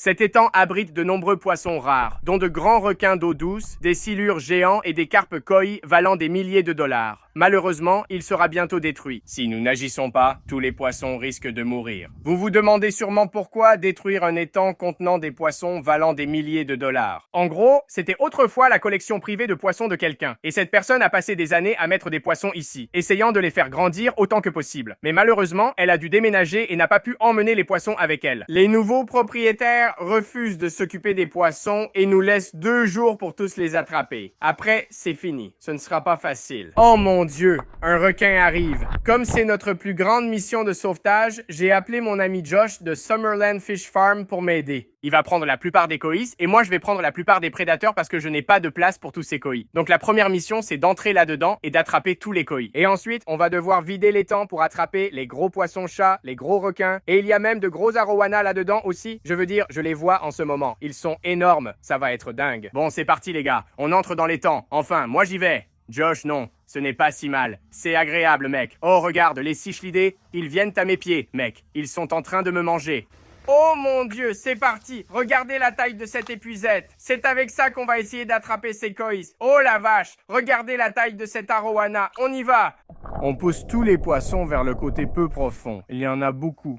Cet étang abrite de nombreux poissons rares, dont de grands requins d'eau douce, des silures géants et des carpes koi valant des milliers de dollars. Malheureusement, il sera bientôt détruit. Si nous n'agissons pas, tous les poissons risquent de mourir. Vous vous demandez sûrement pourquoi détruire un étang contenant des poissons valant des milliers de dollars. En gros, c'était autrefois la collection privée de poissons de quelqu'un. Et cette personne a passé des années à mettre des poissons ici, essayant de les faire grandir autant que possible. Mais malheureusement, elle a dû déménager et n'a pas pu emmener les poissons avec elle. Les nouveaux propriétaires refusent de s'occuper des poissons et nous laissent 2 jours pour tous les attraper. Après, c'est fini. Ce ne sera pas facile. Oh mon Dieu, un requin arrive. Comme c'est notre plus grande mission de sauvetage, j'ai appelé mon ami Josh de Summerland Fish Farm pour m'aider. Il va prendre la plupart des coïs et moi je vais prendre la plupart des prédateurs parce que je n'ai pas de place pour tous ces coïs. Donc la première mission c'est d'entrer là-dedans et d'attraper tous les coïs. Et ensuite on va devoir vider l'étang pour attraper les gros poissons-chats, les gros requins et il y a même de gros arowanas là-dedans aussi. Je veux dire, je les vois en ce moment. Ils sont énormes, ça va être dingue. Bon c'est parti les gars, on entre dans l'étang. Enfin, moi j'y vais. Josh, non, ce n'est pas si mal. C'est agréable, mec. Oh, regarde, les cichlidés, ils viennent à mes pieds, mec. Ils sont en train de me manger. Oh mon Dieu, c'est parti. Regardez la taille de cette épuisette. C'est avec ça qu'on va essayer d'attraper ces coïs. Oh la vache, regardez la taille de cet arowana. On y va. On pousse tous les poissons vers le côté peu profond. Il y en a beaucoup.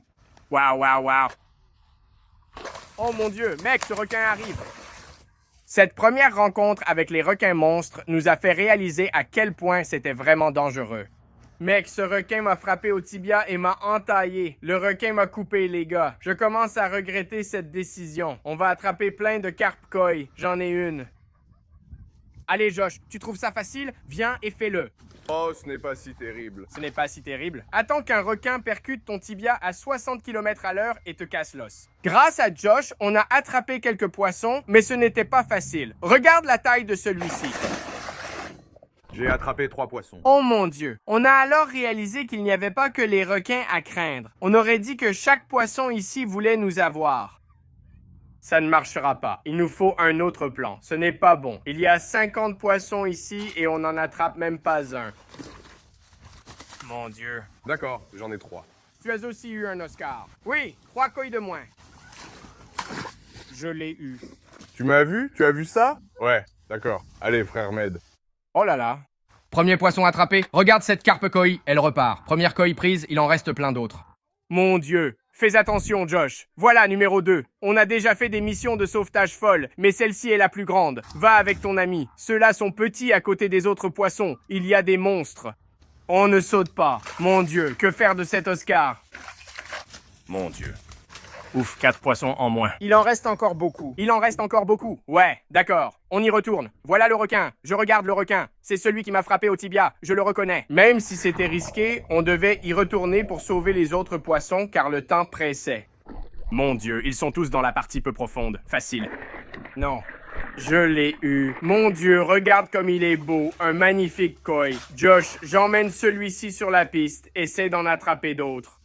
Waouh, waouh, waouh. Oh mon Dieu, mec, ce requin arrive. Cette première rencontre avec les requins monstres nous a fait réaliser à quel point c'était vraiment dangereux. Mec, ce requin m'a frappé au tibia et m'a entaillé. Le requin m'a coupé, les gars. Je commence à regretter cette décision. On va attraper plein de carpes koi. J'en ai une. Allez, Josh, tu trouves ça facile? Viens et fais-le. Oh, ce n'est pas si terrible. Ce n'est pas si terrible. Attends qu'un requin percute ton tibia à 60 km/h et te casse l'os. Grâce à Josh, on a attrapé quelques poissons, mais ce n'était pas facile. Regarde la taille de celui-ci. J'ai attrapé 3 poissons. Oh mon Dieu! On a alors réalisé qu'il n'y avait pas que les requins à craindre. On aurait dit que chaque poisson ici voulait nous avoir. Ça ne marchera pas. Il nous faut un autre plan. Ce n'est pas bon. Il y a 50 poissons ici et on n'en attrape même pas un. Mon Dieu. D'accord, j'en ai 3. Tu as aussi eu un Oscar. Oui, 3 coïs de moins. Je l'ai eu. Tu m'as vu? Tu as vu ça? Ouais, d'accord. Allez, frère Med. Oh là là. Premier poisson attrapé. Regarde cette carpe koi. Elle repart. Première koi prise, il en reste plein d'autres. Mon Dieu. Fais attention, Josh. Voilà, numéro 2. On a déjà fait des missions de sauvetage folles, mais celle-ci est la plus grande. Va avec ton ami. Ceux-là sont petits à côté des autres poissons. Il y a des monstres. On ne saute pas. Mon Dieu, que faire de cet Oscar? Mon Dieu. Ouf, 4 poissons en moins. Il en reste encore beaucoup. Il en reste encore beaucoup. Ouais, d'accord. On y retourne. Voilà le requin. Je regarde le requin. C'est celui qui m'a frappé au tibia. Je le reconnais. Même si c'était risqué, on devait y retourner pour sauver les autres poissons car le temps pressait. Mon Dieu, ils sont tous dans la partie peu profonde. Facile. Non. Je l'ai eu. Mon Dieu, regarde comme il est beau. Un magnifique koi. Josh, j'emmène celui-ci sur la piste. Essaie d'en attraper d'autres.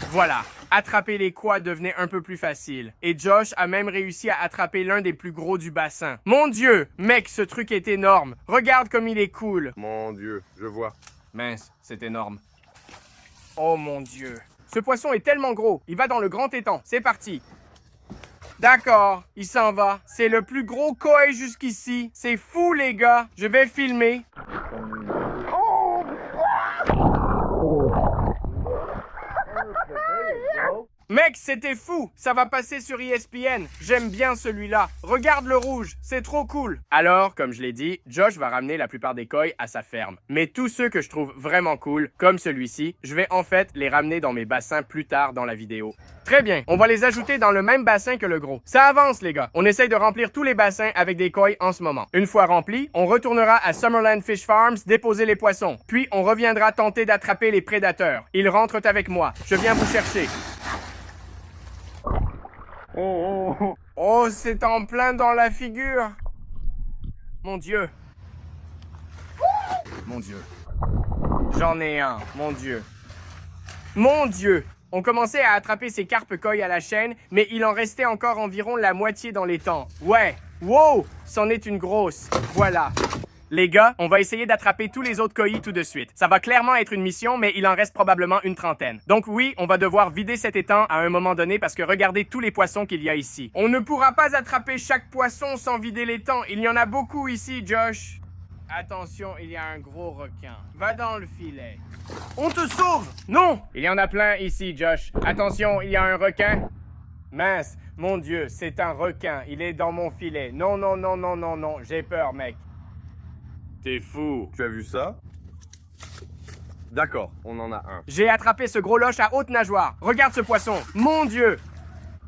Voilà. Attraper les quads devenait un peu plus facile. Et Josh a même réussi à attraper l'un des plus gros du bassin. Mon Dieu! Mec, ce truc est énorme. Regarde comme il est cool. Mon Dieu, je vois. Mince, c'est énorme. Oh mon Dieu. Ce poisson est tellement gros. Il va dans le grand étang. C'est parti. D'accord, il s'en va. C'est le plus gros koi jusqu'ici. C'est fou, les gars. Je vais filmer. Mec, c'était fou! Ça va passer sur ESPN. J'aime bien celui-là. Regarde le rouge, c'est trop cool. Alors, comme je l'ai dit, Josh va ramener la plupart des koi à sa ferme. Mais tous ceux que je trouve vraiment cool, comme celui-ci, je vais en fait les ramener dans mes bassins plus tard dans la vidéo. Très bien, on va les ajouter dans le même bassin que le gros. Ça avance, les gars. On essaye de remplir tous les bassins avec des koi en ce moment. Une fois remplis, on retournera à Summerland Fish Farms déposer les poissons. Puis, on reviendra tenter d'attraper les prédateurs. Ils rentrent avec moi. Je viens vous chercher. Oh, c'est en plein dans la figure. Mon Dieu. Mon Dieu. J'en ai un, mon Dieu. Mon Dieu. On commençait à attraper ces carpes koi à la chaîne, mais il en restait encore environ la moitié dans l'étang. Ouais. Wow. C'en est une grosse. Voilà. Les gars, on va essayer d'attraper tous les autres koi tout de suite. Ça va clairement être une mission, mais il en reste probablement une trentaine. Donc oui, on va devoir vider cet étang à un moment donné parce que regardez tous les poissons qu'il y a ici. On ne pourra pas attraper chaque poisson sans vider l'étang. Il y en a beaucoup ici, Josh. Attention, il y a un gros requin. Va dans le filet. On te sauve! Non! Il y en a plein ici, Josh. Attention, il y a un requin. Mince, mon Dieu, c'est un requin. Il est dans mon filet. Non, non, non, non, non, non. J'ai peur, mec. T'es fou. Tu as vu ça? D'accord, on en a un. J'ai attrapé ce gros loche à haute nageoire. Regarde ce poisson. Mon Dieu!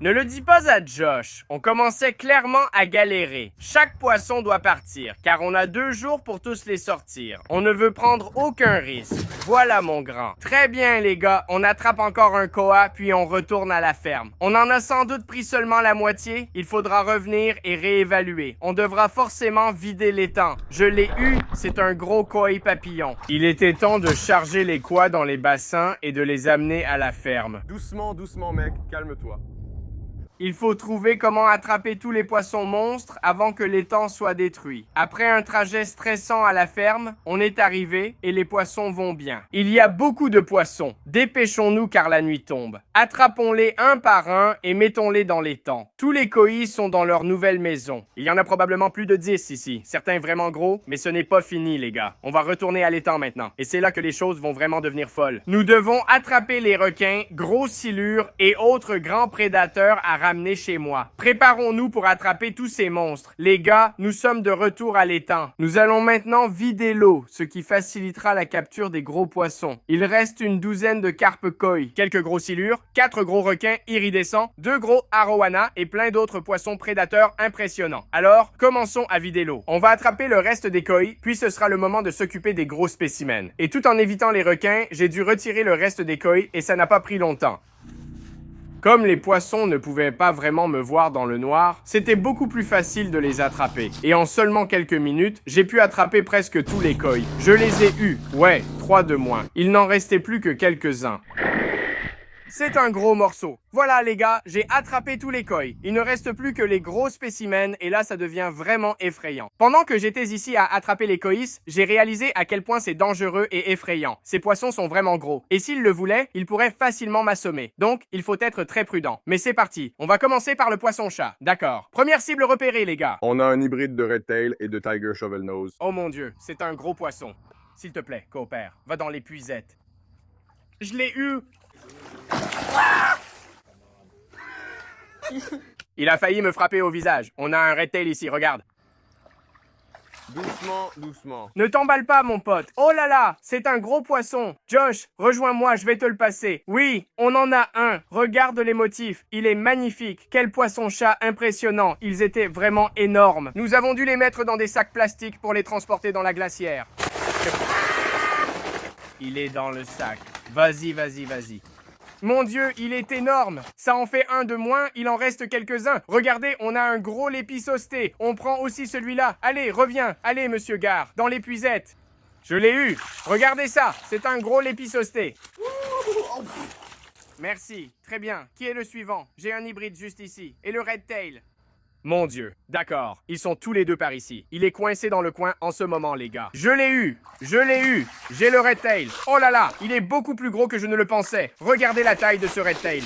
Ne le dis pas à Josh. On commençait clairement à galérer. Chaque poisson doit partir, car on a 2 jours pour tous les sortir. On ne veut prendre aucun risque. Voilà mon grand. Très bien les gars, on attrape encore un koa, puis on retourne à la ferme. On en a sans doute pris seulement la moitié. Il faudra revenir et réévaluer. On devra forcément vider l'étang. Je l'ai eu, c'est un gros koi papillon. Il était temps de charger les koas dans les bassins et de les amener à la ferme. Doucement, doucement mec, calme-toi. Il faut trouver comment attraper tous les poissons monstres avant que l'étang soit détruit. Après un trajet stressant à la ferme, on est arrivé et les poissons vont bien. Il y a beaucoup de poissons. Dépêchons-nous car la nuit tombe. Attrapons-les un par un et mettons-les dans l'étang. Tous les koi sont dans leur nouvelle maison. Il y en a probablement plus de 10 ici. Certains vraiment gros, mais ce n'est pas fini les gars. On va retourner à l'étang maintenant. Et c'est là que les choses vont vraiment devenir folles. Nous devons attraper les requins, gros silures et autres grands prédateurs à ramener chez moi. Préparons-nous pour attraper tous ces monstres. Les gars, nous sommes de retour à l'étang. Nous allons maintenant vider l'eau, ce qui facilitera la capture des gros poissons. Il reste une douzaine de carpes koi, quelques gros silures, 4 gros requins iridescents, 2 gros arowana et plein d'autres poissons prédateurs impressionnants. Alors, commençons à vider l'eau. On va attraper le reste des koi, puis ce sera le moment de s'occuper des gros spécimens. Et tout en évitant les requins, j'ai dû retirer le reste des koi et ça n'a pas pris longtemps. Comme les poissons ne pouvaient pas vraiment me voir dans le noir, c'était beaucoup plus facile de les attraper. Et en seulement quelques minutes, j'ai pu attraper presque tous les koi. Je les ai eus. Ouais, 3 de moins. Il n'en restait plus que quelques-uns. C'est un gros morceau. Voilà les gars, j'ai attrapé tous les koi. Il ne reste plus que les gros spécimens et là ça devient vraiment effrayant. Pendant que j'étais ici à attraper les koi, j'ai réalisé à quel point c'est dangereux et effrayant. Ces poissons sont vraiment gros. Et s'ils le voulaient, ils pourraient facilement m'assommer. Donc, il faut être très prudent. Mais c'est parti. On va commencer par le poisson-chat. D'accord. Première cible repérée les gars. On a un hybride de Red Tail et de Tiger Shovelnose. Oh mon Dieu, c'est un gros poisson. S'il te plaît, coopère. Va dans l'épuisette. Je l'ai eu. Il a failli me frapper au visage. On a un Red Tail ici, regarde. Doucement, doucement. Ne t'emballe pas, mon pote. Oh là là, c'est un gros poisson. Josh, rejoins-moi, je vais te le passer. Oui, on en a un. Regarde les motifs. Il est magnifique. Quel poisson-chat impressionnant. Ils étaient vraiment énormes. Nous avons dû les mettre dans des sacs plastiques pour les transporter dans la glacière. Il est dans le sac. Vas-y, vas-y, vas-y. Mon Dieu, il est énorme. Ça en fait un de moins, il en reste quelques-uns. Regardez, on a un gros lépisosté. On prend aussi celui-là. Allez, reviens. Allez, monsieur Gare, dans l'épuisette. Je l'ai eu. Regardez ça, c'est un gros lépisosté. Merci, très bien. Qui est le suivant? J'ai un hybride juste ici. Et le Red Tail? Mon Dieu, d'accord, ils sont tous les deux par ici. Il est coincé dans le coin en ce moment, les gars. Je l'ai eu, j'ai le Red Tail. Oh là là, il est beaucoup plus gros que je ne le pensais. Regardez la taille de ce Red Tail.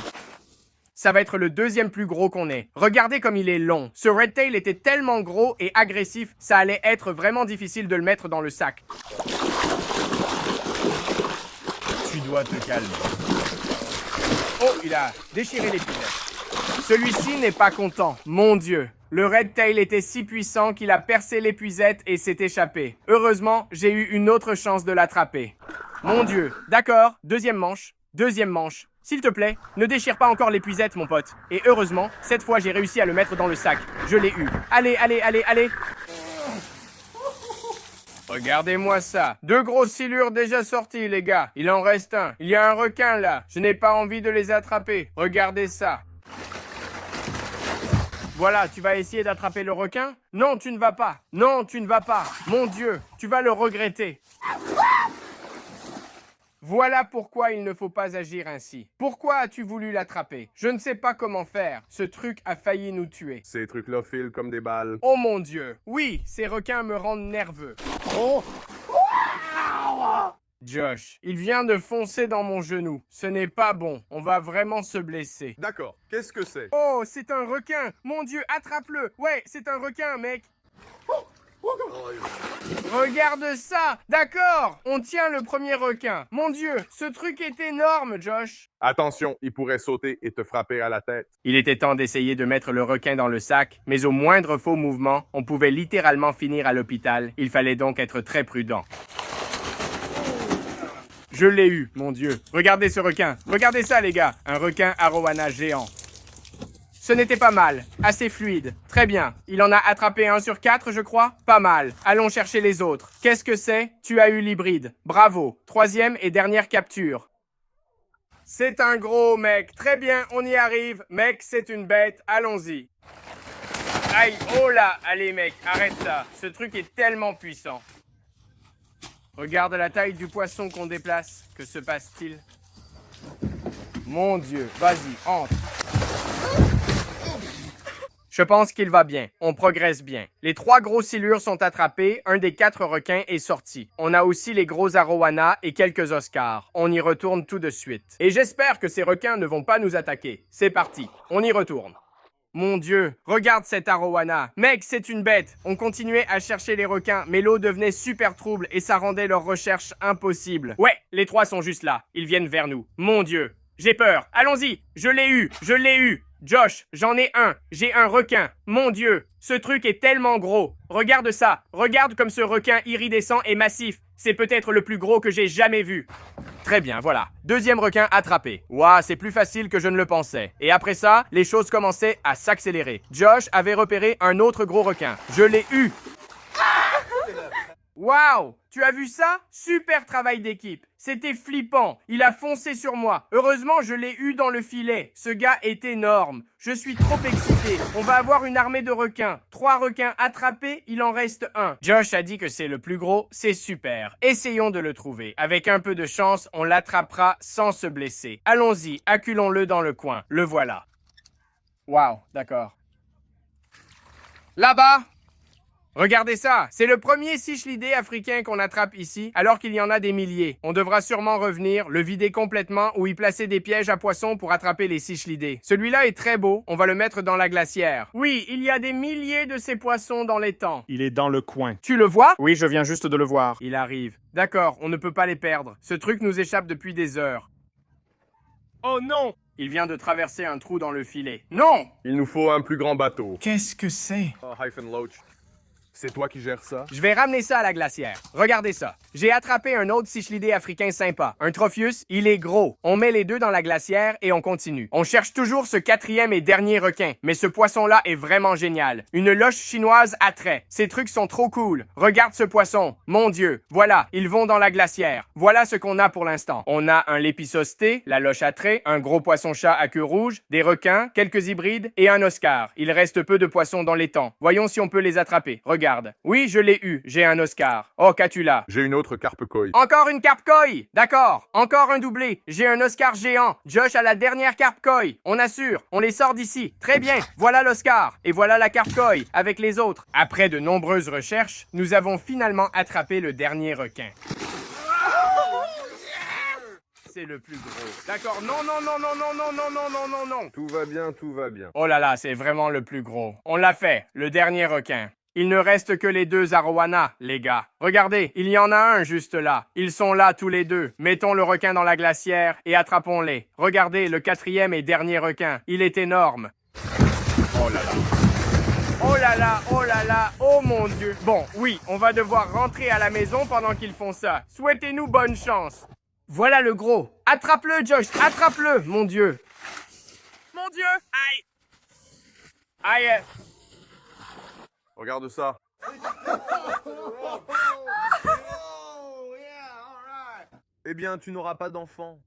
Ça va être le deuxième plus gros qu'on ait. Regardez comme il est long. Ce Red Tail était tellement gros et agressif, ça allait être vraiment difficile de le mettre dans le sac. Tu dois te calmer. Oh, il a déchiré l'épuisette. Celui-ci n'est pas content. Mon Dieu. Le Red Tail était si puissant qu'il a percé l'épuisette et s'est échappé. Heureusement, j'ai eu une autre chance de l'attraper. Mon Dieu. D'accord. Deuxième manche. S'il te plaît, ne déchire pas encore l'épuisette, mon pote. Et heureusement, cette fois, j'ai réussi à le mettre dans le sac. Je l'ai eu. Allez, allez, allez, allez. Regardez-moi ça. 2 grosses silures déjà sorties, les gars. Il en reste un. Il y a un requin, là. Je n'ai pas envie de les attraper. Regardez ça. Voilà, tu vas essayer d'attraper le requin? Non, tu ne vas pas. Non, tu ne vas pas. Mon Dieu, tu vas le regretter. Voilà pourquoi il ne faut pas agir ainsi. Pourquoi as-tu voulu l'attraper? Je ne sais pas comment faire. Ce truc a failli nous tuer. Ces trucs-là filent comme des balles. Oh mon Dieu. Oui, ces requins me rendent nerveux. Oh! Josh, il vient de foncer dans mon genou. Ce n'est pas bon. On va vraiment se blesser. D'accord, qu'est-ce que c'est? Oh, c'est un requin. Mon Dieu, attrape-le. Ouais, c'est un requin, mec. Regarde ça. D'accord, on tient le premier requin. Mon Dieu, ce truc est énorme, Josh. Attention, il pourrait sauter et te frapper à la tête. Il était temps d'essayer de mettre le requin dans le sac, mais au moindre faux mouvement, on pouvait littéralement finir à l'hôpital. Il fallait donc être très prudent. Je l'ai eu, mon Dieu. Regardez ce requin. Regardez ça, les gars. Un requin arowana géant. Ce n'était pas mal. Assez fluide. Très bien. Il en a attrapé 1 sur 4, je crois. Pas mal. Allons chercher les autres. Qu'est-ce que c'est? Tu as eu l'hybride. Bravo. 3e et dernière capture. C'est un gros mec. Très bien, on y arrive. Mec, c'est une bête. Allons-y. Aïe, oh là. Allez, mec, arrête ça. Ce truc est tellement puissant. Regarde la taille du poisson qu'on déplace. Que se passe-t-il? Mon Dieu, vas-y, entre. Je pense qu'il va bien. On progresse bien. Les 3 gros silures sont attrapés. Un des 4 requins est sorti. On a aussi les gros arowanas et quelques oscars. On y retourne tout de suite. Et j'espère que ces requins ne vont pas nous attaquer. C'est parti. On y retourne. Mon Dieu, regarde cet arowana. Mec, c'est une bête. On continuait à chercher les requins, mais l'eau devenait super trouble et ça rendait leur recherche impossible. Ouais, les 3 sont juste là. Ils viennent vers nous. Mon Dieu, j'ai peur. Allons-y. Je l'ai eu. Je l'ai eu. Josh, j'en ai un. J'ai un requin. Mon Dieu, ce truc est tellement gros. Regarde ça. Regarde comme ce requin iridescent est massif. C'est peut-être le plus gros que j'ai jamais vu. Très bien, voilà. 2e requin attrapé. Ouah, c'est plus facile que je ne le pensais. Et après ça, les choses commençaient à s'accélérer. Josh avait repéré un autre gros requin. Je l'ai eu. Waouh! Tu as vu ça? Super travail d'équipe. C'était flippant. Il a foncé sur moi. Heureusement, je l'ai eu dans le filet. Ce gars est énorme. Je suis trop excité. On va avoir une armée de requins. 3 requins attrapés, il en reste 1. Josh a dit que c'est le plus gros. C'est super. Essayons de le trouver. Avec un peu de chance, on l'attrapera sans se blesser. Allons-y, acculons-le dans le coin. Le voilà. Waouh, d'accord. Là-bas! Regardez ça, c'est le premier cichlidé africain qu'on attrape ici, alors qu'il y en a des milliers. On devra sûrement revenir, le vider complètement ou y placer des pièges à poissons pour attraper les cichlidés. Celui-là est très beau, on va le mettre dans la glacière. Oui, il y a des milliers de ces poissons dans l'étang. Il est dans le coin. Tu le vois? Oui, je viens juste de le voir. Il arrive. D'accord, on ne peut pas les perdre. Ce truc nous échappe depuis des heures. Oh non! Il vient de traverser un trou dans le filet. Non! Il nous faut un plus grand bateau. Qu'est-ce que c'est? Oh, Hyphen Loach. C'est toi qui gères ça? Je vais ramener ça à la glacière. Regardez ça. J'ai attrapé un autre cichlidé africain sympa. Un Trophius, il est gros. On met les 2 dans la glacière et on continue. On cherche toujours ce 4e et dernier requin. Mais ce poisson-là est vraiment génial. Une loche chinoise à traits. Ces trucs sont trop cool. Regarde ce poisson. Mon Dieu. Voilà, ils vont dans la glacière. Voilà ce qu'on a pour l'instant. On a un lépisosté, la loche à traits, un gros poisson-chat à queue rouge, des requins, quelques hybrides et un oscar. Il reste peu de poissons dans l'étang. Voyons si on peut les attraper. Regarde. Oui, je l'ai eu. J'ai un oscar. Oh, qu'as-tu là? J'ai une autre carpe koi. Encore une carpe koi. D'accord. Encore un doublé. J'ai un oscar géant. Josh a la dernière carpe koi. On assure. On les sort d'ici. Très bien. Voilà l'oscar. Et voilà la carpe koi avec les autres. Après de nombreuses recherches, nous avons finalement attrapé le dernier requin. C'est le plus gros. D'accord. Non, non, non, non, non, non, non, non, non, non, non. Tout va bien, tout va bien. Oh là là, c'est vraiment le plus gros. On l'a fait. Le dernier requin. Il ne reste que les 2 arowanas, les gars. Regardez, il y en a un juste là. Ils sont là tous les 2. Mettons le requin dans la glacière et attrapons-les. Regardez, le 4e et dernier requin. Il est énorme. Oh là là. Oh là là, oh là là, oh mon Dieu. Bon, oui, on va devoir rentrer à la maison pendant qu'ils font ça. Souhaitez-nous bonne chance. Voilà le gros. Attrape-le, Josh, attrape-le, mon Dieu. Mon Dieu, aïe. Aïe. Regarde ça. Eh bien, tu n'auras pas d'enfant.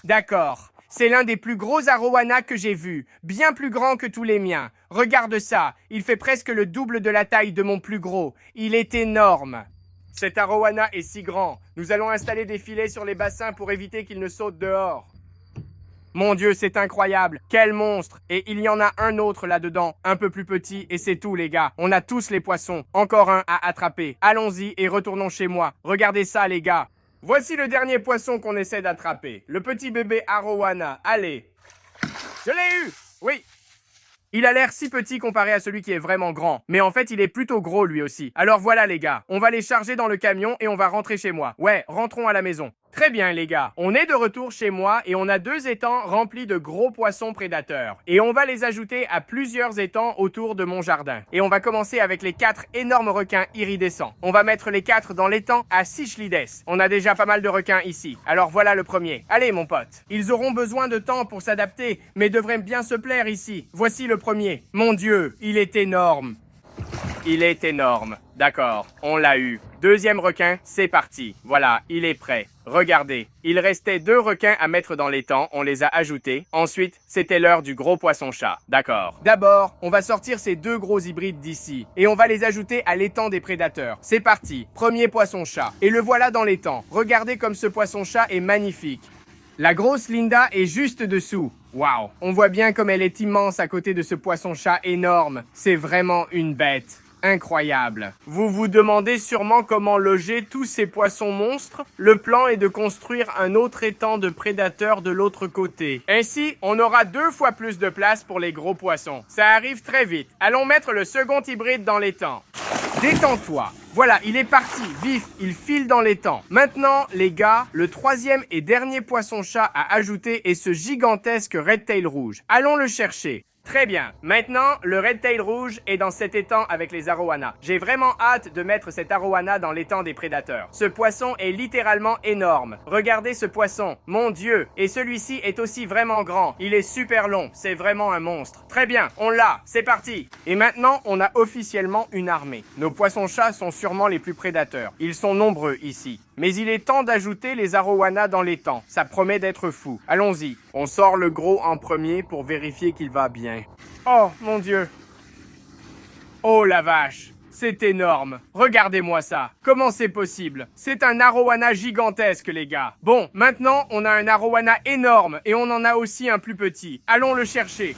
D'accord. C'est l'un des plus gros arowanas que j'ai vus. Bien plus grand que tous les miens. Regarde ça. Il fait presque le double de la taille de mon plus gros. Il est énorme. Cet arowana est si grand. Nous allons installer des filets sur les bassins pour éviter qu'ils ne sautent dehors. Mon Dieu, c'est incroyable. Quel monstre. Et il y en a un autre là-dedans, un peu plus petit, et c'est tout, les gars. On a tous les poissons. Encore un à attraper. Allons-y et retournons chez moi. Regardez ça, les gars. Voici le dernier poisson qu'on essaie d'attraper. Le petit bébé arowana. Allez. Je l'ai eu. Oui. Il a l'air si petit comparé à celui qui est vraiment grand. Mais en fait, il est plutôt gros lui aussi. Alors voilà les gars, on va les charger dans le camion et on va rentrer chez moi. Ouais, rentrons à la maison. Très bien les gars, on est de retour chez moi et on a 2 étangs remplis de gros poissons prédateurs. Et on va les ajouter à plusieurs étangs autour de mon jardin. Et on va commencer avec les 4 énormes requins iridescents. On va mettre les 4 dans l'étang à Cichlides. On a déjà pas mal de requins ici. Alors voilà le premier. Allez mon pote. Ils auront besoin de temps pour s'adapter, mais devraient bien se plaire ici. Voici le premier. Mon Dieu, il est énorme. Il est énorme. D'accord, on l'a eu. Deuxième requin, c'est parti. Voilà, il est prêt. Regardez, il restait 2 requins à mettre dans l'étang, on les a ajoutés. Ensuite, c'était l'heure du gros poisson-chat. D'accord. D'abord, on va sortir ces 2 gros hybrides d'ici. Et on va les ajouter à l'étang des prédateurs. C'est parti. Premier poisson-chat. Et le voilà dans l'étang. Regardez comme ce poisson-chat est magnifique. La grosse Linda est juste dessous. Waouh, on voit bien comme elle est immense à côté de ce poisson-chat énorme. C'est vraiment une bête. Incroyable. Vous vous demandez sûrement comment loger tous ces poissons monstres? Le plan est de construire un autre étang de prédateurs de l'autre côté. Ainsi, on aura 2 fois plus de place pour les gros poissons. Ça arrive très vite. Allons mettre le second hybride dans l'étang. Détends-toi. Voilà, il est parti, vif, il file dans l'étang. Maintenant, les gars, le 3e et dernier poisson-chat à ajouter est ce gigantesque Redtail rouge. Allons le chercher. Très bien. Maintenant, le Redtail rouge est dans cet étang avec les arowanas. J'ai vraiment hâte de mettre cet arowana dans l'étang des prédateurs. Ce poisson est littéralement énorme. Regardez ce poisson. Mon Dieu. Et celui-ci est aussi vraiment grand. Il est super long. C'est vraiment un monstre. Très bien. On l'a. C'est parti. Et maintenant, on a officiellement une armée. Nos poissons-chats sont sûrement les plus prédateurs. Ils sont nombreux ici. Mais il est temps d'ajouter les arowanas dans l'étang. Ça promet d'être fou. Allons-y. On sort le gros en premier pour vérifier qu'il va bien. Oh, mon Dieu. Oh la vache. C'est énorme. Regardez-moi ça. Comment c'est possible? C'est un arowana gigantesque, les gars. Bon, maintenant, on a un arowana énorme et on en a aussi un plus petit. Allons le chercher.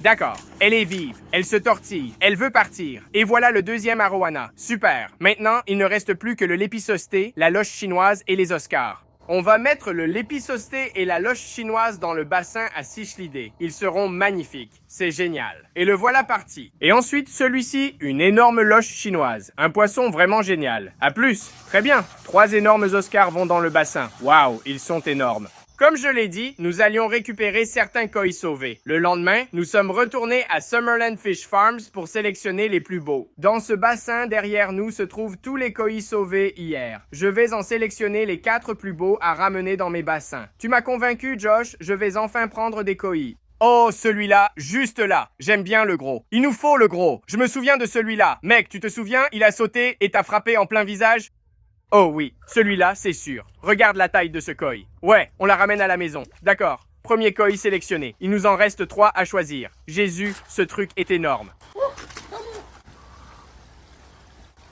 D'accord, elle est vive, elle se tortille, elle veut partir. Et voilà le 2e arowana. Super. Maintenant, il ne reste plus que le lépisosté, la loche chinoise et les Oscars. On va mettre le lépisosté et la loche chinoise dans le bassin à Cichlidés. Ils seront magnifiques. C'est génial. Et le voilà parti. Et ensuite, celui-ci, une énorme loche chinoise. Un poisson vraiment génial. À plus. Très bien. 3 énormes Oscars vont dans le bassin. Waouh, ils sont énormes. Comme je l'ai dit, nous allions récupérer certains koi sauvés. Le lendemain, nous sommes retournés à Summerland Fish Farms pour sélectionner les plus beaux. Dans ce bassin derrière nous se trouvent tous les koi sauvés hier. Je vais en sélectionner les 4 plus beaux à ramener dans mes bassins. Tu m'as convaincu, Josh, je vais enfin prendre des koi. Oh, celui-là, juste là. J'aime bien le gros. Il nous faut le gros. Je me souviens de celui-là. Mec, tu te souviens, il a sauté et t'a frappé en plein visage? Oh oui, celui-là, c'est sûr. Regarde la taille de ce koi. Ouais, on la ramène à la maison. D'accord. Premier koi sélectionné. Il nous en reste 3 à choisir. Jésus, ce truc est énorme.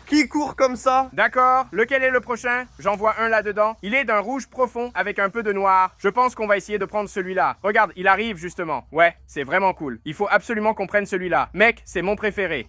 Qui court comme ça? D'accord. Lequel est le prochain? J'en vois un là-dedans. Il est d'un rouge profond avec un peu de noir. Je pense qu'on va essayer de prendre celui-là. Regarde, il arrive justement. Ouais, c'est vraiment cool. Il faut absolument qu'on prenne celui-là. Mec, c'est mon préféré.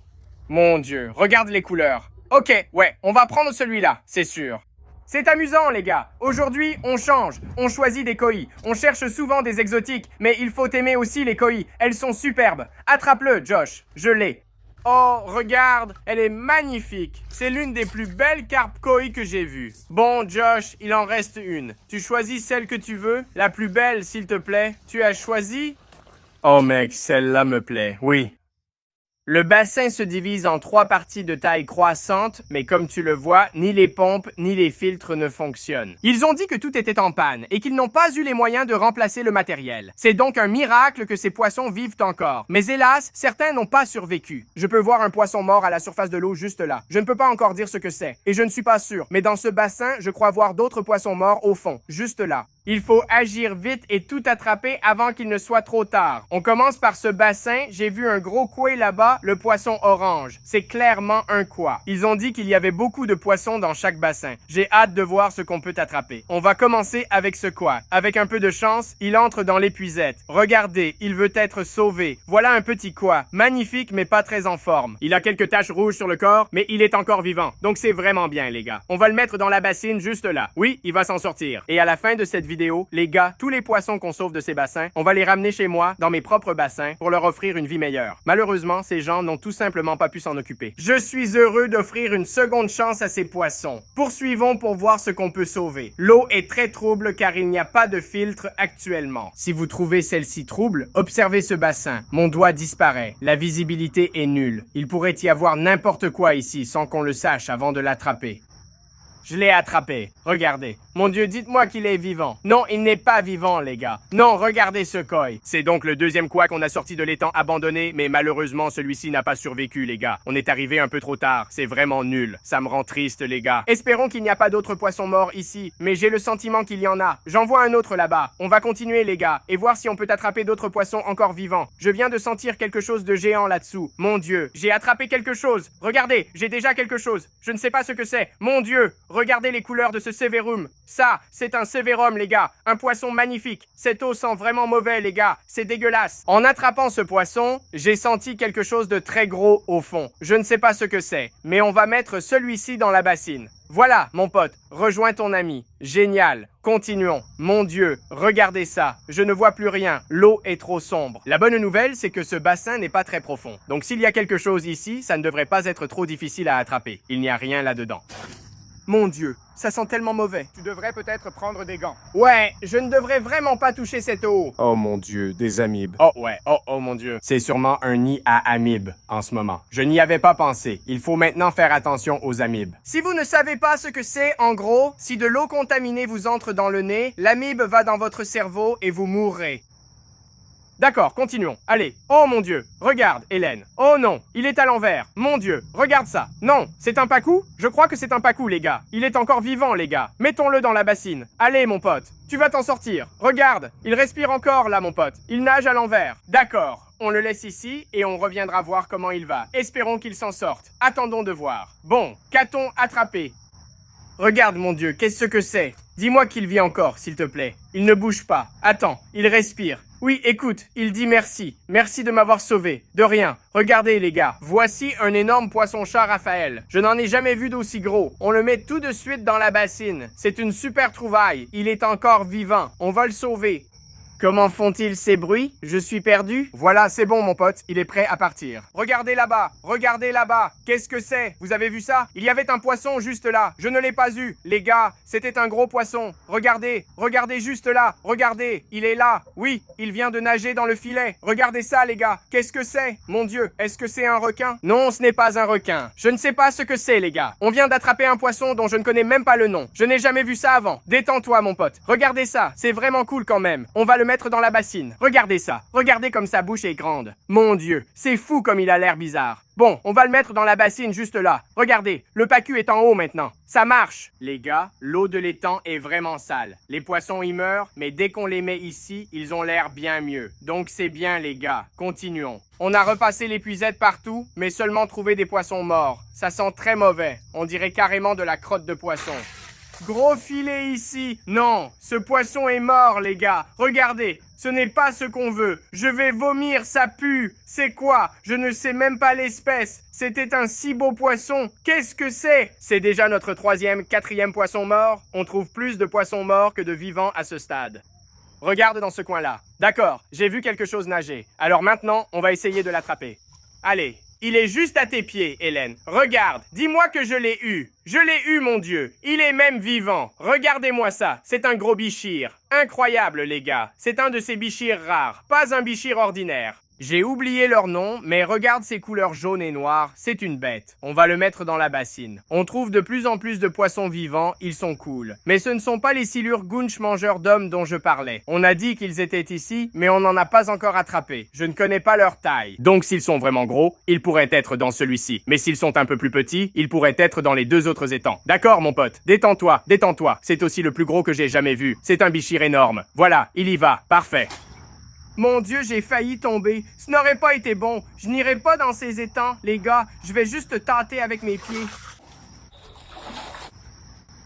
Mon Dieu, regarde les couleurs. Ok, ouais, on va prendre celui-là, c'est sûr. C'est amusant, les gars. Aujourd'hui, on change. On choisit des koi. On cherche souvent des exotiques, mais il faut aimer aussi les koi. Elles sont superbes. Attrape-le, Josh. Je l'ai. Oh, regarde, elle est magnifique. C'est l'une des plus belles carpes koi que j'ai vues. Bon, Josh, il en reste une. Tu choisis celle que tu veux? La plus belle, s'il te plaît. Tu as choisi? Oh, mec, celle-là me plaît. Oui. Le bassin se divise en 3 parties de taille croissante, mais comme tu le vois, ni les pompes ni les filtres ne fonctionnent. Ils ont dit que tout était en panne et qu'ils n'ont pas eu les moyens de remplacer le matériel. C'est donc un miracle que ces poissons vivent encore. Mais hélas, certains n'ont pas survécu. Je peux voir un poisson mort à la surface de l'eau juste là. Je ne peux pas encore dire ce que c'est. Et je ne suis pas sûr. Mais dans ce bassin, je crois voir d'autres poissons morts au fond, juste là. Il faut agir vite et tout attraper avant qu'il ne soit trop tard. On commence par ce bassin. J'ai vu un gros koi là-bas, le poisson orange. C'est clairement un quoi. Ils ont dit qu'il y avait beaucoup de poissons dans chaque bassin. J'ai hâte de voir ce qu'on peut attraper. On va commencer avec ce quoi. Avec un peu de chance, il entre dans l'épuisette. Regardez, il veut être sauvé. Voilà un petit quoi. Magnifique mais pas très en forme. Il a quelques taches rouges sur le corps, mais il est encore vivant. Donc c'est vraiment bien les gars. On va le mettre dans la bassine juste là. Oui, il va s'en sortir. Et à la fin de cette vidéo, les gars, tous les poissons qu'on sauve de ces bassins, on va les ramener chez moi, dans mes propres bassins, pour leur offrir une vie meilleure. Malheureusement, ces gens n'ont tout simplement pas pu s'en occuper. Je suis heureux d'offrir une seconde chance à ces poissons. Poursuivons pour voir ce qu'on peut sauver. L'eau est très trouble car il n'y a pas de filtre actuellement. Si vous trouvez celle-ci trouble, observez ce bassin. Mon doigt disparaît. La visibilité est nulle. Il pourrait y avoir n'importe quoi ici sans qu'on le sache avant de l'attraper. Je l'ai attrapé. Regardez. Mon Dieu, dites-moi qu'il est vivant. Non, il n'est pas vivant, les gars. Non, regardez ce koi. C'est donc le deuxième koi qu'on a sorti de l'étang abandonné, mais malheureusement, celui-ci n'a pas survécu, les gars. On est arrivé un peu trop tard. C'est vraiment nul. Ça me rend triste, les gars. Espérons qu'il n'y a pas d'autres poissons morts ici, mais j'ai le sentiment qu'il y en a. J'en vois un autre là-bas. On va continuer, les gars, et voir si on peut attraper d'autres poissons encore vivants. Je viens de sentir quelque chose de géant là-dessous. Mon Dieu, j'ai attrapé quelque chose. Regardez, j'ai déjà quelque chose. Je ne sais pas ce que c'est. Mon Dieu, regardez les couleurs de ce sévérum. Ça, c'est un sévérum, les gars. Un poisson magnifique. Cette eau sent vraiment mauvais, les gars. C'est dégueulasse. En attrapant ce poisson, j'ai senti quelque chose de très gros au fond. Je ne sais pas ce que c'est, mais on va mettre celui-ci dans la bassine. Voilà, mon pote, rejoins ton ami. Génial. Continuons. Mon Dieu, regardez ça. Je ne vois plus rien. L'eau est trop sombre. La bonne nouvelle, c'est que ce bassin n'est pas très profond. Donc s'il y a quelque chose ici, ça ne devrait pas être trop difficile à attraper. Il n'y a rien là-dedans. Mon Dieu, ça sent tellement mauvais. Tu devrais peut-être prendre des gants. Ouais, je ne devrais vraiment pas toucher cette eau. Oh mon Dieu, des amibes. Oh ouais, oh mon Dieu. C'est sûrement un nid à amibes en ce moment. Je n'y avais pas pensé. Il faut maintenant faire attention aux amibes. Si vous ne savez pas ce que c'est, en gros, si de l'eau contaminée vous entre dans le nez, l'amibe va dans votre cerveau et vous mourrez. D'accord, continuons. Allez. Oh mon Dieu. Regarde, Hélène. Oh non, il est à l'envers. Mon Dieu, regarde ça. Non, c'est un pacou? Je crois que c'est un pacou, les gars. Il est encore vivant, les gars. Mettons-le dans la bassine. Allez, mon pote. Tu vas t'en sortir. Regarde, il respire encore, là, mon pote. Il nage à l'envers. D'accord. On le laisse ici et on reviendra voir comment il va. Espérons qu'il s'en sorte. Attendons de voir. Bon, qu'a-t-on attrapé? Regarde, mon Dieu, qu'est-ce que c'est? Dis-moi qu'il vit encore, s'il te plaît. Il ne bouge pas. Attends, il respire. Oui, écoute, il dit merci. Merci de m'avoir sauvé. De rien. Regardez, les gars. Voici un énorme poisson-chat Raphaël. Je n'en ai jamais vu d'aussi gros. On le met tout de suite dans la bassine. C'est une super trouvaille. Il est encore vivant. On va le sauver. Comment font-ils ces bruits? Je suis perdu? Voilà, c'est bon, mon pote. Il est prêt à partir. Regardez là-bas. Regardez là-bas. Qu'est-ce que c'est? Vous avez vu ça? Il y avait un poisson juste là. Je ne l'ai pas eu. Les gars, c'était un gros poisson. Regardez. Regardez juste là. Regardez. Il est là. Oui, il vient de nager dans le filet. Regardez ça, les gars. Qu'est-ce que c'est? Mon Dieu, est-ce que c'est un requin? Non, ce n'est pas un requin. Je ne sais pas ce que c'est, les gars. On vient d'attraper un poisson dont je ne connais même pas le nom. Je n'ai jamais vu ça avant. Détends-toi, mon pote. Regardez ça. C'est vraiment cool quand même. On va le mettre dans la bassine. Regardez ça. Regardez comme sa bouche est grande. Mon Dieu, c'est fou comme il a l'air bizarre. Bon, on va le mettre dans la bassine juste là. Regardez, le pacu est en haut maintenant. Ça marche. Les gars, l'eau de l'étang est vraiment sale. Les poissons y meurent, mais dès qu'on les met ici, ils ont l'air bien mieux. Donc c'est bien, les gars. Continuons. On a repassé l'épuisette partout, mais seulement trouvé des poissons morts. Ça sent très mauvais. On dirait carrément de la crotte de poisson. Gros filet ici. Non, ce poisson est mort, les gars. Regardez, ce n'est pas ce qu'on veut. Je vais vomir, ça pue. C'est quoi? Je ne sais même pas l'espèce. C'était un si beau poisson. Qu'est-ce que c'est? C'est déjà notre quatrième poisson mort. On trouve plus de poissons morts que de vivants à ce stade. Regarde dans ce coin-là. D'accord, j'ai vu quelque chose nager. Alors maintenant, on va essayer de l'attraper. Allez. Il est juste à tes pieds, Hélène. Regarde, dis-moi que je l'ai eu. Je l'ai eu, mon Dieu. Il est même vivant. Regardez-moi ça. C'est un gros bichir. Incroyable, les gars. C'est un de ces bichirs rares. Pas un bichir ordinaire. J'ai oublié leur nom, mais regarde ces couleurs jaunes et noires, c'est une bête. On va le mettre dans la bassine. On trouve de plus en plus de poissons vivants, ils sont cool. Mais ce ne sont pas les silures gunch mangeurs d'hommes dont je parlais. On a dit qu'ils étaient ici, mais on n'en a pas encore attrapé. Je ne connais pas leur taille. Donc s'ils sont vraiment gros, ils pourraient être dans celui-ci. Mais s'ils sont un peu plus petits, ils pourraient être dans les deux autres étangs. D'accord mon pote, détends-toi, détends-toi. C'est aussi le plus gros que j'ai jamais vu. C'est un bichir énorme. Voilà, il y va, parfait. Mon Dieu, j'ai failli tomber. Ce n'aurait pas été bon. Je n'irai pas dans ces étangs, les gars. Je vais juste tâter avec mes pieds.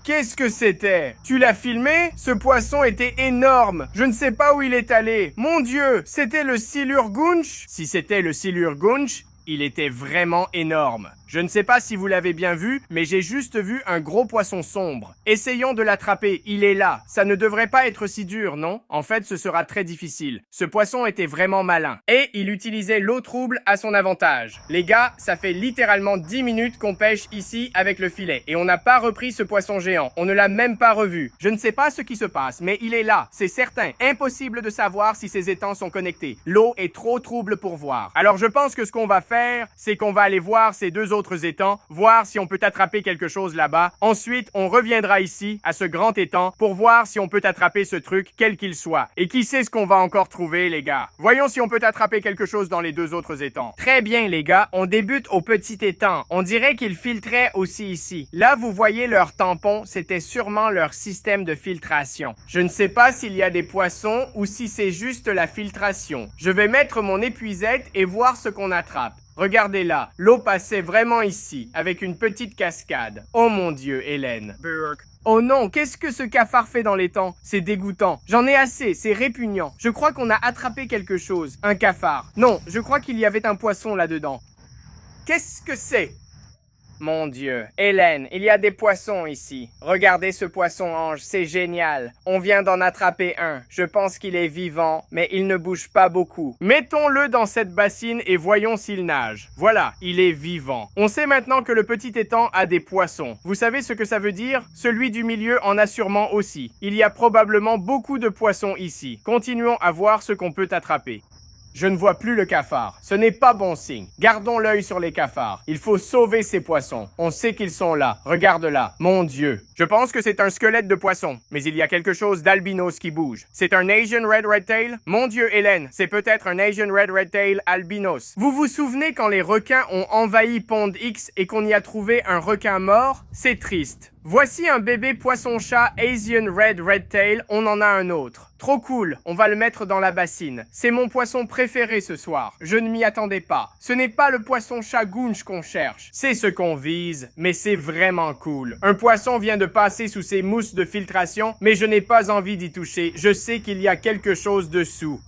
Qu'est-ce que c'était? Tu l'as filmé? Ce poisson était énorme. Je ne sais pas où il est allé. Mon Dieu, c'était le silure gunch? Si c'était le silure gunch, il était vraiment énorme. Je ne sais pas si vous l'avez bien vu, mais j'ai juste vu un gros poisson sombre. Essayons de l'attraper, il est là. Ça ne devrait pas être si dur, non? En fait, ce sera très difficile. Ce poisson était vraiment malin. Et il utilisait l'eau trouble à son avantage. Les gars, ça fait littéralement 10 minutes qu'on pêche ici avec le filet. Et on n'a pas repris ce poisson géant. On ne l'a même pas revu. Je ne sais pas ce qui se passe, mais il est là. C'est certain. Impossible de savoir si ces étangs sont connectés. L'eau est trop trouble pour voir. Alors je pense que ce qu'on va faire, c'est qu'on va aller voir ces deux autres étangs, voir si on peut attraper quelque chose là-bas. Ensuite, on reviendra ici, à ce grand étang, pour voir si on peut attraper ce truc, quel qu'il soit. Et qui sait ce qu'on va encore trouver, les gars? Voyons si on peut attraper quelque chose dans les deux autres étangs. Très bien, les gars, on débute au petit étang. On dirait qu'ils filtraient aussi ici. Là, vous voyez leur tampon, c'était sûrement leur système de filtration. Je ne sais pas s'il y a des poissons ou si c'est juste la filtration. Je vais mettre mon épuisette et voir ce qu'on attrape. Regardez là, l'eau passait vraiment ici, avec une petite cascade. Oh mon Dieu, Hélène. Burk. Oh non, qu'est-ce que ce cafard fait dans l'étang? C'est dégoûtant. J'en ai assez, c'est répugnant. Je crois qu'on a attrapé quelque chose. Un cafard. Non, je crois qu'il y avait un poisson là-dedans. Qu'est-ce que c'est? Mon Dieu. Hélène, il y a des poissons ici. Regardez ce poisson-ange, c'est génial. On vient d'en attraper un. Je pense qu'il est vivant, mais il ne bouge pas beaucoup. Mettons-le dans cette bassine et voyons s'il nage. Voilà, il est vivant. On sait maintenant que le petit étang a des poissons. Vous savez ce que ça veut dire? Celui du milieu en a sûrement aussi. Il y a probablement beaucoup de poissons ici. Continuons à voir ce qu'on peut attraper. Je ne vois plus le cafard. Ce n'est pas bon signe. Gardons l'œil sur les cafards. Il faut sauver ces poissons. On sait qu'ils sont là. Regarde là. Mon Dieu. Je pense que c'est un squelette de poisson. Mais il y a quelque chose d'albinos qui bouge. C'est un Asian Red Redtail? Mon Dieu, Hélène. C'est peut-être un Asian Red Redtail albinos. Vous vous souvenez quand les requins ont envahi Pond X et qu'on y a trouvé un requin mort? C'est triste. Voici un bébé poisson-chat Asian Red Redtail, on en a un autre. Trop cool, on va le mettre dans la bassine. C'est mon poisson préféré ce soir. Je ne m'y attendais pas. Ce n'est pas le poisson-chat gunch qu'on cherche. C'est ce qu'on vise, mais c'est vraiment cool. Un poisson vient de passer sous ces mousses de filtration, mais je n'ai pas envie d'y toucher. Je sais qu'il y a quelque chose dessous.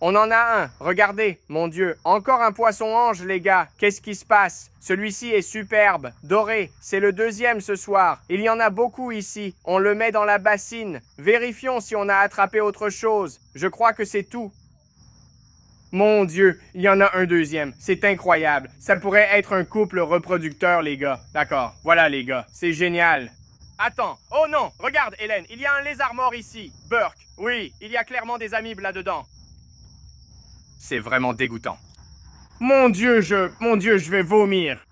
On en a un, regardez, mon Dieu, encore un poisson-ange les gars, qu'est-ce qui se passe? Celui-ci est superbe, doré, c'est le deuxième ce soir, il y en a beaucoup ici, on le met dans la bassine, vérifions si on a attrapé autre chose, je crois que c'est tout. Mon Dieu, il y en a un deuxième, c'est incroyable, ça pourrait être un couple reproducteur les gars, d'accord, voilà les gars, c'est génial. Attends, oh non, regarde Hélène, il y a un lézard mort ici, Burk, oui, il y a clairement des amibes là-dedans. C'est vraiment dégoûtant. Mon Dieu, je vais vomir.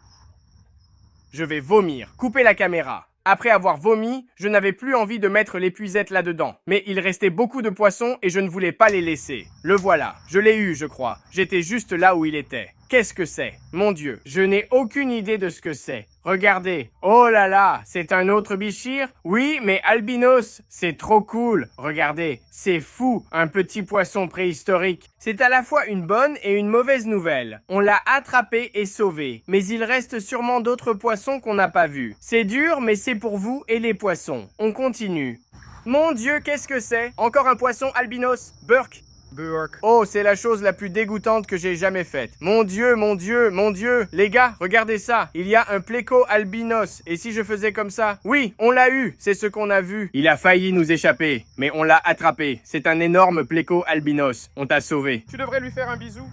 Je vais vomir. Coupez la caméra. Après avoir vomi, je n'avais plus envie de mettre l'épuisette là-dedans. Mais il restait beaucoup de poissons et je ne voulais pas les laisser. Le voilà. Je l'ai eu, je crois. J'étais juste là où il était. Qu'est-ce que c'est? Mon Dieu, je n'ai aucune idée de ce que c'est. Regardez. Oh là là, c'est un autre bichir? Oui, mais albinos, c'est trop cool. Regardez, c'est fou, un petit poisson préhistorique. C'est à la fois une bonne et une mauvaise nouvelle. On l'a attrapé et sauvé, mais il reste sûrement d'autres poissons qu'on n'a pas vus. C'est dur, mais c'est pour vous et les poissons. On continue. Mon Dieu, qu'est-ce que c'est? Encore un poisson albinos? Burk. Burk. Oh, c'est la chose la plus dégoûtante que j'ai jamais faite. Mon Dieu, mon Dieu, mon Dieu. Les gars, regardez ça. Il y a un pléco albinos. Et si je faisais comme ça? Oui, on l'a eu. C'est ce qu'on a vu. Il a failli nous échapper, mais on l'a attrapé. C'est un énorme pléco albinos. On t'a sauvé. Tu devrais lui faire un bisou.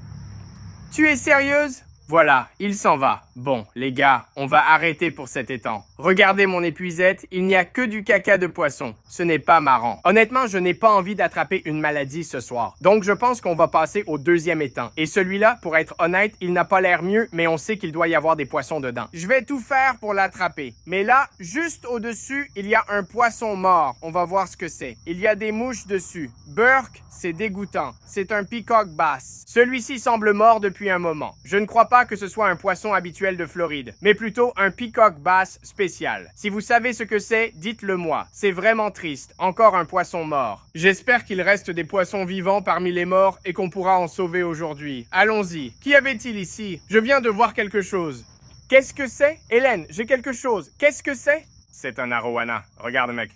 Tu es sérieuse? Voilà, il s'en va. Bon, les gars, on va arrêter pour cet étang. Regardez mon épuisette, il n'y a que du caca de poisson. Ce n'est pas marrant. Honnêtement, je n'ai pas envie d'attraper une maladie ce soir. Donc je pense qu'on va passer au deuxième étang. Et celui-là, pour être honnête, il n'a pas l'air mieux, mais on sait qu'il doit y avoir des poissons dedans. Je vais tout faire pour l'attraper. Mais là, juste au-dessus, il y a un poisson mort. On va voir ce que c'est. Il y a des mouches dessus. Burk, c'est dégoûtant. C'est un peacock bass. Celui-ci semble mort depuis un moment. Je ne crois pas que ce soit un poisson habituel de Floride, mais plutôt un peacock bass spécial. Si vous savez ce que c'est, dites-le moi. C'est vraiment triste. Encore un poisson mort. J'espère qu'il reste des poissons vivants parmi les morts et qu'on pourra en sauver aujourd'hui. Allons-y. Qu'y avait-il ici? Je viens de voir quelque chose. Qu'est-ce que c'est? Hélène, j'ai quelque chose. Qu'est-ce que c'est? C'est un arowana. Regarde, mec.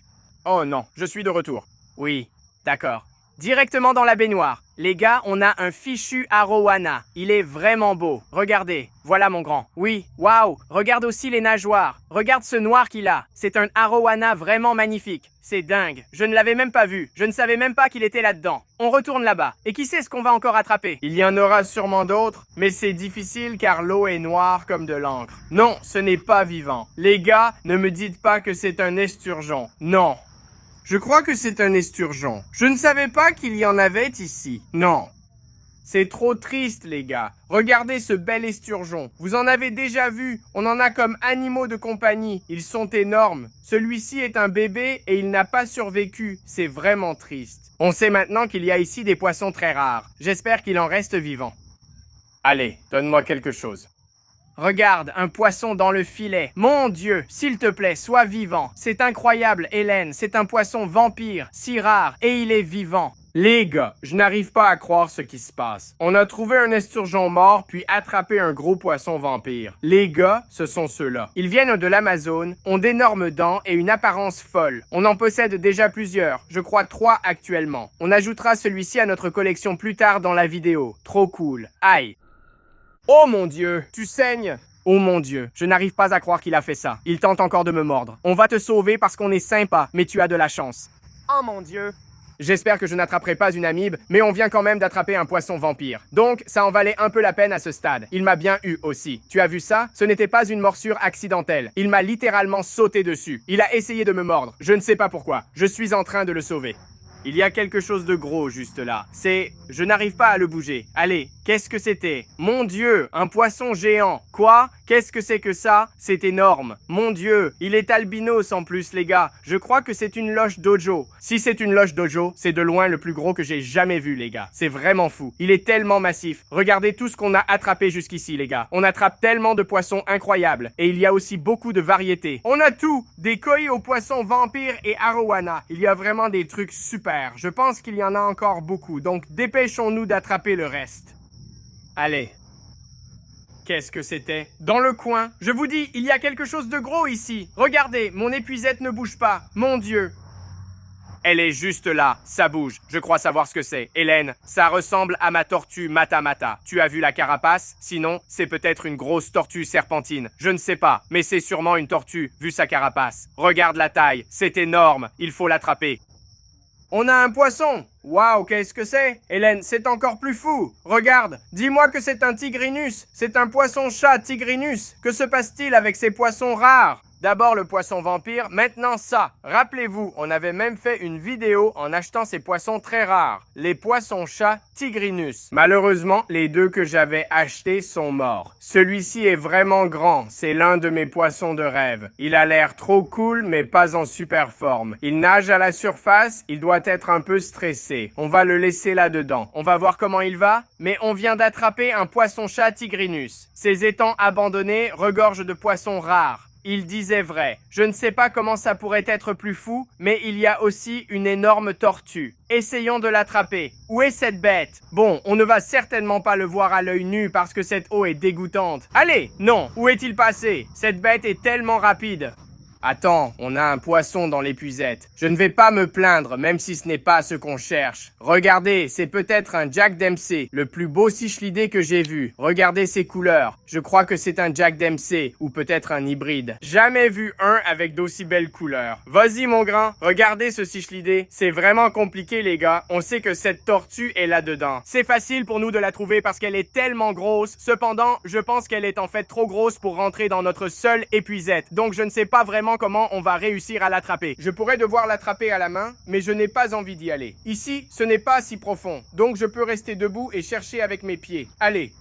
Oh non, je suis de retour. Oui, d'accord. Directement dans la baignoire. Les gars, on a un fichu arowana. Il est vraiment beau. Regardez. Voilà mon grand. Oui, waouh. Regarde aussi les nageoires. Regarde ce noir qu'il a. C'est un arowana vraiment magnifique. C'est dingue. Je ne l'avais même pas vu. Je ne savais même pas qu'il était là-dedans. On retourne là-bas. Et qui sait ce qu'on va encore attraper? Il y en aura sûrement d'autres, mais c'est difficile car l'eau est noire comme de l'encre. Non, ce n'est pas vivant. Les gars, ne me dites pas que c'est un esturgeon. Non. Je crois que c'est un esturgeon. Je ne savais pas qu'il y en avait ici. Non. C'est trop triste, les gars. Regardez ce bel esturgeon. Vous en avez déjà vu. On en a comme animaux de compagnie. Ils sont énormes. Celui-ci est un bébé et il n'a pas survécu. C'est vraiment triste. On sait maintenant qu'il y a ici des poissons très rares. J'espère qu'il en reste vivant. Allez, donne-moi quelque chose. Regarde, un poisson dans le filet. Mon Dieu, s'il te plaît, sois vivant. C'est incroyable, Hélène. C'est un poisson vampire, si rare, et il est vivant. Les gars, je n'arrive pas à croire ce qui se passe. On a trouvé un esturgeon mort, puis attrapé un gros poisson vampire. Les gars, ce sont ceux-là. Ils viennent de l'Amazone, ont d'énormes dents et une apparence folle. On en possède déjà plusieurs, je crois 3 actuellement. On ajoutera celui-ci à notre collection plus tard dans la vidéo. Trop cool. Aïe. Oh mon Dieu, tu saignes! Oh mon Dieu, je n'arrive pas à croire qu'il a fait ça. Il tente encore de me mordre. On va te sauver parce qu'on est sympa, mais tu as de la chance. Oh mon Dieu! J'espère que je n'attraperai pas une amibe, mais on vient quand même d'attraper un poisson vampire. Donc, ça en valait un peu la peine à ce stade. Il m'a bien eu aussi. Tu as vu ça? Ce n'était pas une morsure accidentelle. Il m'a littéralement sauté dessus. Il a essayé de me mordre. Je ne sais pas pourquoi. Je suis en train de le sauver. Il y a quelque chose de gros juste là. Je n'arrive pas à le bouger. Allez, qu'est-ce que c'était? Mon Dieu, un poisson géant. Quoi? Qu'est-ce que c'est que ça? C'est énorme. Mon Dieu, il est albinos en plus, les gars. Je crois que c'est une loche dojo. Si c'est une loche dojo, c'est de loin le plus gros que j'ai jamais vu, les gars. C'est vraiment fou. Il est tellement massif. Regardez tout ce qu'on a attrapé jusqu'ici, les gars. On attrape tellement de poissons incroyables. Et il y a aussi beaucoup de variétés. On a tout. Des koi aux poissons vampires et arowana. Il y a vraiment des trucs super. Je pense qu'il y en a encore beaucoup, donc dépêchons-nous d'attraper le reste. Allez. Qu'est-ce que c'était? Dans le coin. Je vous dis, il y a quelque chose de gros ici. Regardez, mon épuisette ne bouge pas. Mon Dieu. Elle est juste là. Ça bouge. Je crois savoir ce que c'est. Hélène, ça ressemble à ma tortue Mata Mata. Tu as vu la carapace? Sinon, c'est peut-être une grosse tortue serpentine. Je ne sais pas, mais c'est sûrement une tortue, vu sa carapace. Regarde la taille. C'est énorme. Il faut l'attraper. On a un poisson! Waouh, qu'est-ce que c'est? Hélène, c'est encore plus fou! Regarde, dis-moi que c'est un tigrinus! C'est un poisson-chat tigrinus! Que se passe-t-il avec ces poissons rares? D'abord le poisson vampire, maintenant ça. Rappelez-vous, on avait même fait une vidéo en achetant ces poissons très rares. Les poissons-chats tigrinus. Malheureusement, les 2 que j'avais achetés sont morts. Celui-ci est vraiment grand, c'est l'un de mes poissons de rêve. Il a l'air trop cool, mais pas en super forme. Il nage à la surface, il doit être un peu stressé. On va le laisser là-dedans. On va voir comment il va, mais on vient d'attraper un poisson-chat tigrinus. Ces étangs abandonnés regorgent de poissons rares. Il disait vrai. Je ne sais pas comment ça pourrait être plus fou, mais il y a aussi une énorme tortue. Essayons de l'attraper. Où est cette bête? Bon, on ne va certainement pas le voir à l'œil nu parce que cette eau est dégoûtante. Allez, non, où est-il passé? Cette bête est tellement rapide. Attends, on a un poisson dans l'épuisette. Je ne vais pas me plaindre, même si ce n'est pas ce qu'on cherche. Regardez, c'est peut-être un Jack Dempsey, le plus beau cichlidé que j'ai vu. Regardez ses couleurs. Je crois que c'est un Jack Dempsey, ou peut-être un hybride. Jamais vu un avec d'aussi belles couleurs. Vas-y mon grand, regardez ce cichlidé. C'est vraiment compliqué les gars. On sait que cette tortue est là-dedans. C'est facile pour nous de la trouver parce qu'elle est tellement grosse. Cependant, je pense qu'elle est en fait trop grosse pour rentrer dans notre seule épuisette. Donc je ne sais pas vraiment comment on va réussir à l'attraper. Je pourrais devoir l'attraper à la main, mais je n'ai pas envie d'y aller. Ici, ce n'est pas si profond, donc je peux rester debout et chercher avec mes pieds. Allez.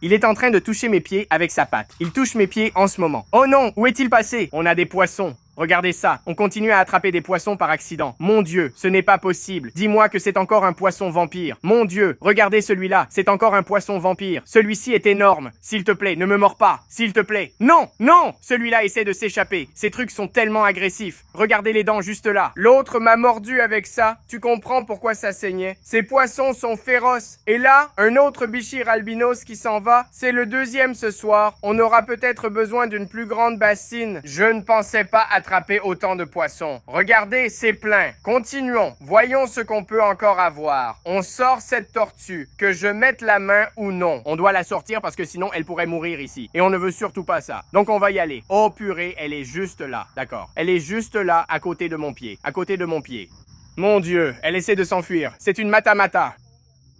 Il est en train de toucher mes pieds avec sa patte. Il touche mes pieds en ce moment. Oh non, où est-il passé? On a des poissons. Regardez ça, on continue à attraper des poissons par accident. Mon Dieu, ce n'est pas possible. Dis-moi que c'est encore un poisson vampire. Mon Dieu, regardez celui-là, c'est encore un poisson vampire. Celui-ci est énorme. S'il te plaît, ne me mords pas. S'il te plaît. Non, non! Celui-là essaie de s'échapper. Ces trucs sont tellement agressifs. Regardez les dents juste là. L'autre m'a mordu avec ça. Tu comprends pourquoi ça saignait? Ces poissons sont féroces. Et là, un autre bichir albinos qui s'en va. C'est le deuxième ce soir. On aura peut-être besoin d'une plus grande bassine. Je ne pensais pas attraper autant de poissons. Regardez, c'est plein. Continuons. Voyons ce qu'on peut encore avoir. On sort cette tortue. Que je mette la main ou non. On doit la sortir parce que sinon elle pourrait mourir ici. Et on ne veut surtout pas ça. Donc on va y aller. Oh purée, elle est juste là. D'accord. Elle est juste là, à côté de mon pied. À côté de mon pied. Mon Dieu, elle essaie de s'enfuir. C'est une mata-mata.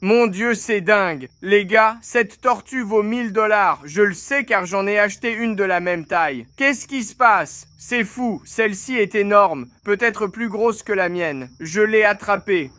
Mon Dieu, c'est dingue. Les gars, cette tortue vaut 1000 $. Je le sais car j'en ai acheté une de la même taille. Qu'est-ce qui se passe? C'est fou. Celle-ci est énorme. Peut-être plus grosse que la mienne. Je l'ai attrapée.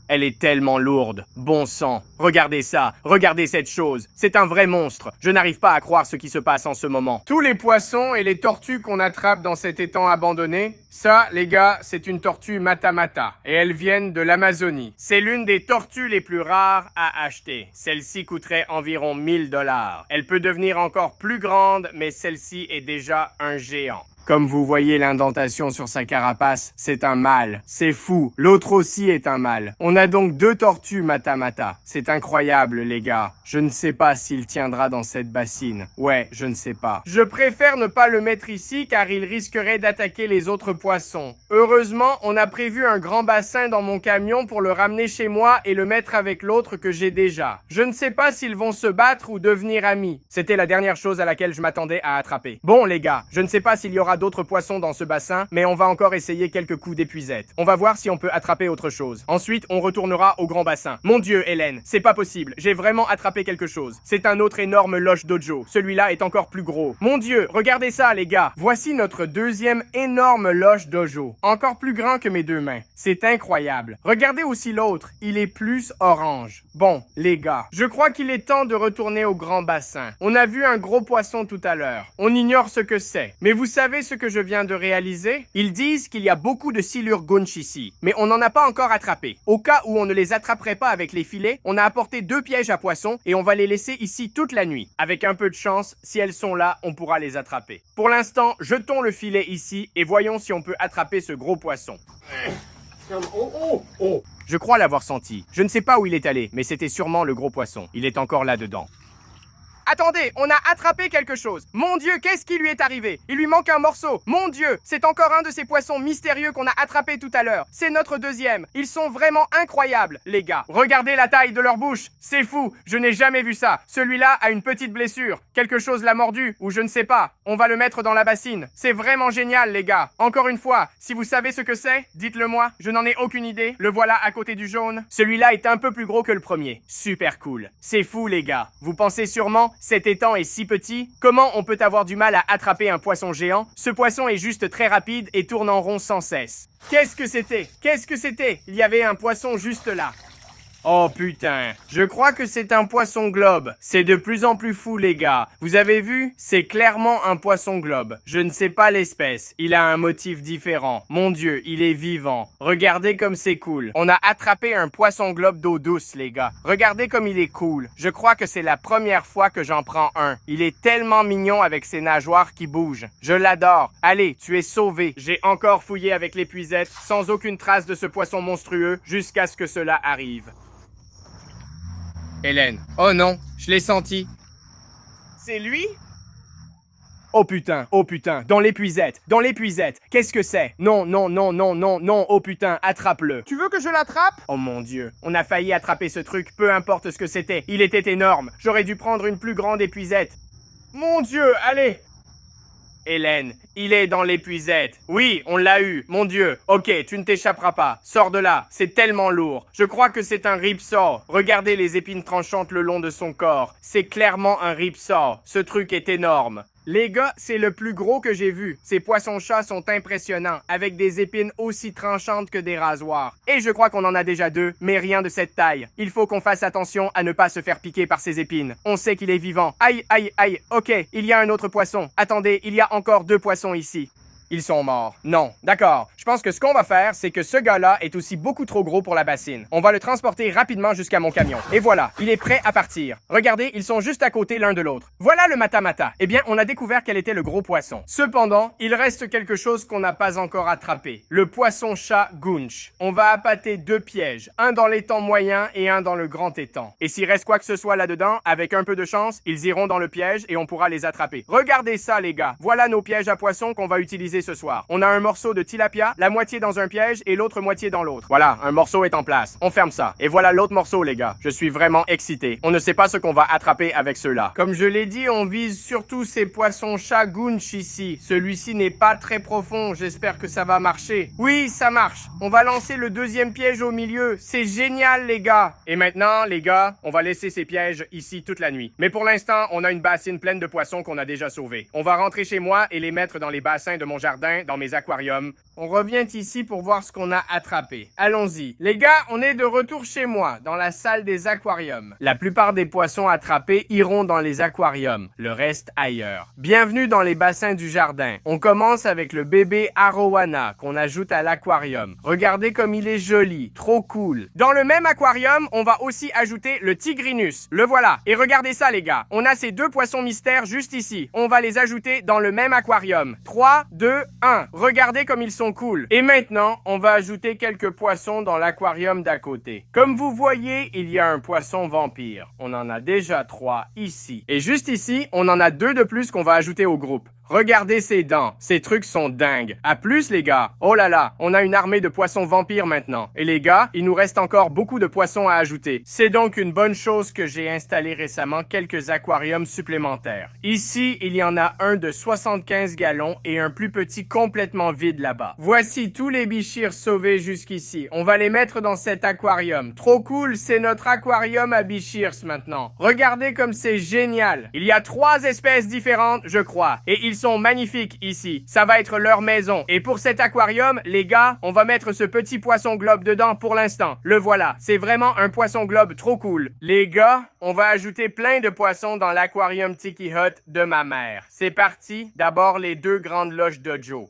Elle est tellement lourde. Bon sang. Regardez ça. Regardez cette chose. C'est un vrai monstre. Je n'arrive pas à croire ce qui se passe en ce moment. Tous les poissons et les tortues qu'on attrape dans cet étang abandonné, ça, les gars, c'est une tortue mata-mata. Et elles viennent de l'Amazonie. C'est l'une des tortues les plus rares à acheter. Celle-ci coûterait environ 1000 $. Elle peut devenir encore plus grande, mais celle-ci est déjà un géant. Comme vous voyez l'indentation sur sa carapace, c'est un mâle. C'est fou. L'autre aussi est un mâle. On a donc 2 tortues mata-mata. C'est incroyable, les gars. Je ne sais pas s'il tiendra dans cette bassine. Ouais, je ne sais pas. Je préfère ne pas le mettre ici car il risquerait d'attaquer les autres poissons. Heureusement, on a prévu un grand bassin dans mon camion pour le ramener chez moi et le mettre avec l'autre que j'ai déjà. Je ne sais pas s'ils vont se battre ou devenir amis. C'était la dernière chose à laquelle je m'attendais à attraper. Bon, les gars, je ne sais pas s'il y aura d'autres poissons dans ce bassin, mais on va encore essayer quelques coups d'épuisette. On va voir si on peut attraper autre chose. Ensuite, on retournera au grand bassin. Mon Dieu, Hélène, c'est pas possible. J'ai vraiment attrapé quelque chose. C'est un autre énorme loche dojo. Celui-là est encore plus gros. Mon Dieu, regardez ça, les gars. Voici notre deuxième énorme loche dojo. Encore plus grand que mes 2 mains. C'est incroyable. Regardez aussi l'autre. Il est plus orange. Bon, les gars, je crois qu'il est temps de retourner au grand bassin. On a vu un gros poisson tout à l'heure. On ignore ce que c'est. Mais vous savez ce que je viens de réaliser? Ils disent qu'il y a beaucoup de silures gunch ici, mais on n'en a pas encore attrapé. Au cas où on ne les attraperait pas avec les filets, on a apporté 2 pièges à poissons et on va les laisser ici toute la nuit. Avec un peu de chance, si elles sont là, on pourra les attraper. Pour l'instant, jetons le filet ici et voyons si on peut attraper ce gros poisson. Je crois l'avoir senti. Je ne sais pas où il est allé, mais c'était sûrement le gros poisson. Il est encore là-dedans. Attendez, on a attrapé quelque chose. Mon Dieu, qu'est-ce qui lui est arrivé? Il lui manque un morceau. Mon Dieu, c'est encore un de ces poissons mystérieux qu'on a attrapé tout à l'heure. C'est notre deuxième. Ils sont vraiment incroyables, les gars. Regardez la taille de leur bouche. C'est fou, je n'ai jamais vu ça. Celui-là a une petite blessure. Quelque chose l'a mordu, ou je ne sais pas. On va le mettre dans la bassine. C'est vraiment génial, les gars. Encore une fois, si vous savez ce que c'est, dites-le moi. Je n'en ai aucune idée. Le voilà à côté du jaune. Celui-là est un peu plus gros que le premier. Super cool. C'est fou, les gars. Vous pensez sûrement, cet étang est si petit, comment on peut avoir du mal à attraper un poisson géant? Ce poisson est juste très rapide et tourne en rond sans cesse. Qu'est-ce que c'était? Qu'est-ce que c'était? Il y avait un poisson juste là. Oh putain, je crois que c'est un poisson globe. C'est de plus en plus fou, les gars. Vous avez vu? C'est clairement un poisson globe. Je ne sais pas l'espèce. Il a un motif différent. Mon Dieu, il est vivant. Regardez comme c'est cool. On a attrapé un poisson globe d'eau douce, les gars. Regardez comme il est cool. Je crois que c'est la première fois que j'en prends un. Il est tellement mignon avec ses nageoires qui bougent. Je l'adore. Allez, tu es sauvé. J'ai encore fouillé avec l'épuisette, sans aucune trace de ce poisson monstrueux, jusqu'à ce que cela arrive. Hélène. Oh non, je l'ai senti. C'est lui? Oh putain, dans l'épuisette, qu'est-ce que c'est? Non, oh putain, attrape-le. Tu veux que je l'attrape? Oh mon Dieu, on a failli attraper ce truc, peu importe ce que c'était. Il était énorme, j'aurais dû prendre une plus grande épuisette. Mon Dieu, allez! Hélène, il est dans l'épuisette. Oui, on l'a eu, mon Dieu. Ok, tu ne t'échapperas pas. Sors de là, c'est tellement lourd. Je crois que c'est un ripsaw. Regardez les épines tranchantes le long de son corps. C'est clairement un ripsaw. Ce truc est énorme. Les gars, c'est le plus gros que j'ai vu. Ces poissons-chats sont impressionnants, avec des épines aussi tranchantes que des rasoirs. Et je crois qu'on en a déjà 2, mais rien de cette taille. Il faut qu'on fasse attention à ne pas se faire piquer par ces épines. On sait qu'il est vivant. Aïe, ok, il y a un autre poisson. Attendez, il y a encore 2 poissons ici. Ils sont morts. Non. D'accord. Je pense que ce qu'on va faire, c'est que ce gars-là est aussi beaucoup trop gros pour la bassine. On va le transporter rapidement jusqu'à mon camion. Et voilà, il est prêt à partir. Regardez, ils sont juste à côté l'un de l'autre. Voilà le mata-mata. Eh bien, on a découvert quel était le gros poisson. Cependant, il reste quelque chose qu'on n'a pas encore attrapé. Le poisson-chat Gunch. On va appâter 2 pièges. Un dans l'étang moyen et un dans le grand étang. Et s'il reste quoi que ce soit là-dedans, avec un peu de chance, ils iront dans le piège et on pourra les attraper. Regardez ça, les gars. Voilà nos pièges à poissons qu'on va utiliser ce soir. On a un morceau de tilapia, la moitié dans un piège et l'autre moitié dans l'autre. Voilà, un morceau est en place. On ferme ça. Et voilà l'autre morceau, les gars. Je suis vraiment excité. On ne sait pas ce qu'on va attraper avec ceux-là. Comme je l'ai dit, on vise surtout ces poissons-chats Gunch ici. Celui-ci n'est pas très profond. J'espère que ça va marcher. Oui, ça marche. On va lancer le 2e piège au milieu. C'est génial, les gars. Et maintenant, les gars, on va laisser ces pièges ici toute la nuit. Mais pour l'instant, on a une bassine pleine de poissons qu'on a déjà sauvés. On va rentrer chez moi et les mettre dans les bassins de mon jardin, dans mes aquariums. On revient ici pour voir ce qu'on a attrapé. Allons-y. Les gars, on est de retour chez moi, dans la salle des aquariums. La plupart des poissons attrapés iront dans les aquariums, le reste ailleurs. Bienvenue dans les bassins du jardin. On commence avec le bébé arowana qu'on ajoute à l'aquarium. Regardez comme il est joli, trop cool. Dans le même aquarium, on va aussi ajouter le tigrinus. Le voilà. Et regardez ça, les gars. On a ces 2 poissons mystères juste ici. On va les ajouter dans le même aquarium. 3, 2, 1. Regardez comme ils sont cool. Et maintenant, on va ajouter quelques poissons dans l'aquarium d'à côté. Comme vous voyez, il y a un poisson vampire. On en a déjà 3 ici. Et juste ici, on en a 2 de plus qu'on va ajouter au groupe. Regardez ces dents. Ces trucs sont dingues. À plus, les gars. Oh là là, on a une armée de poissons vampires maintenant. Et les gars, il nous reste encore beaucoup de poissons à ajouter. C'est donc une bonne chose que j'ai installé récemment quelques aquariums supplémentaires. Ici, il y en a un de 75 gallons et un plus petit complètement vide là-bas. Voici tous les bichirs sauvés jusqu'ici. On va les mettre dans cet aquarium. Trop cool, c'est notre aquarium à bichirs maintenant. Regardez comme c'est génial. Il y a 3 espèces différentes, je crois. Et ils sont magnifiques ici. Ça va être leur maison. Et pour cet aquarium, les gars, on va mettre ce petit poisson globe dedans pour l'instant. Le voilà. C'est vraiment un poisson globe trop cool. Les gars, on va ajouter plein de poissons dans l'aquarium Tiki Hut de ma mère. C'est parti. D'abord les 2 grandes loges de Joe.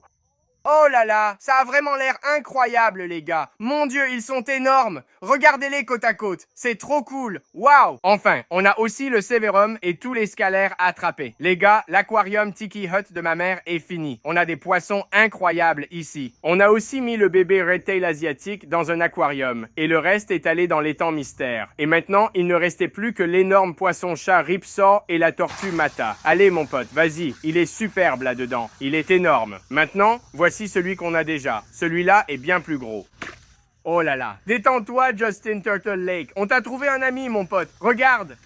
Oh là là, ça a vraiment l'air incroyable, les gars. Mon Dieu, ils sont énormes. Regardez-les côte à côte. C'est trop cool. Waouh. Enfin, on a aussi le sévérum et tous les scalaires attrapés. Les gars, l'aquarium Tiki Hut de ma mère est fini. On a des poissons incroyables ici. On a aussi mis le bébé redtail asiatique dans un aquarium. Et le reste est allé dans l'étang mystère. Et maintenant, il ne restait plus que l'énorme poisson-chat Ripsaw et la tortue Mata. Allez, mon pote, vas-y. Il est superbe là-dedans. Il est énorme. Maintenant, voici celui qu'on a déjà. Celui-là est bien plus gros. Oh là là. Détends-toi, Justin Turtle Lake. On t'a trouvé un ami, mon pote. Regarde.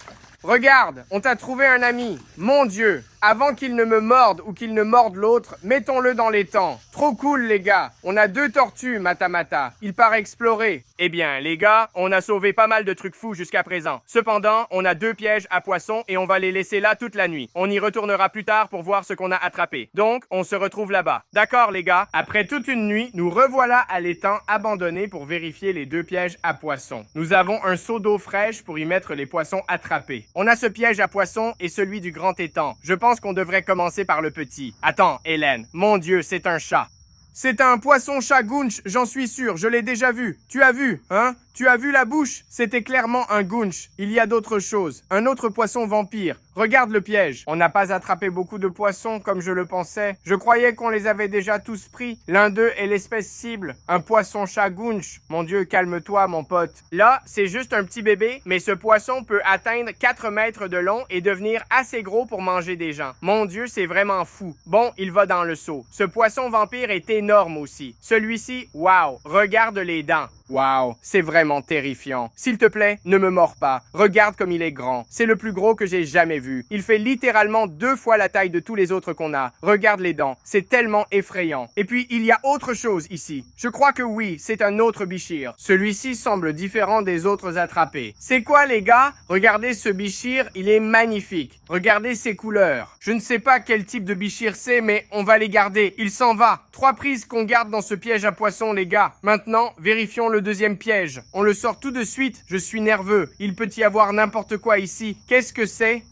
Regarde, on t'a trouvé un ami. Mon Dieu. Avant qu'il ne me morde ou qu'il ne morde l'autre, mettons-le dans l'étang. Trop cool, les gars. On a 2 tortues, Mata. Il part explorer. Eh bien, les gars, on a sauvé pas mal de trucs fous jusqu'à présent. Cependant, on a 2 pièges à poissons et on va les laisser là toute la nuit. On y retournera plus tard pour voir ce qu'on a attrapé. Donc, on se retrouve là-bas. D'accord, les gars? Après toute une nuit, nous revoilà à l'étang abandonné pour vérifier les 2 pièges à poissons. Nous avons un seau d'eau fraîche pour y mettre les poissons attrapés. On a ce piège à poissons et celui du grand étang. Je pense qu'on devrait commencer par le petit. Attends, Hélène. Mon Dieu, c'est un chat. C'est un poisson-chat Gunch, j'en suis sûr, je l'ai déjà vu. Tu as vu, hein? Tu as vu la bouche? C'était clairement un gunch. Il y a d'autres choses. Un autre poisson vampire. Regarde le piège. On n'a pas attrapé beaucoup de poissons comme je le pensais. Je croyais qu'on les avait déjà tous pris. L'un d'eux est l'espèce cible. Un poisson-chat gunch. Mon Dieu, calme-toi, mon pote. Là, c'est juste un petit bébé, mais ce poisson peut atteindre 4 mètres de long et devenir assez gros pour manger des gens. Mon Dieu, c'est vraiment fou. Bon, il va dans le seau. Ce poisson vampire est énorme aussi. Celui-ci, waouh, regarde les dents. Waouh, c'est vraiment terrifiant. S'il te plaît, ne me mords pas. Regarde comme il est grand. C'est le plus gros que j'ai jamais vu. Il fait littéralement 2 fois la taille de tous les autres qu'on a. Regarde les dents. C'est tellement effrayant. Et puis, il y a autre chose ici. Je crois que oui, c'est un autre bichir. Celui-ci semble différent des autres attrapés. C'est quoi, les gars? Regardez ce bichir, il est magnifique. Regardez ses couleurs. Je ne sais pas quel type de bichir c'est, mais on va les garder. Il s'en va. 3 prises qu'on garde dans ce piège à poissons, les gars. Maintenant, vérifions le deuxième piège. On le sort tout de suite. Je suis nerveux. Il peut y avoir n'importe quoi ici. Qu'est-ce que c'est?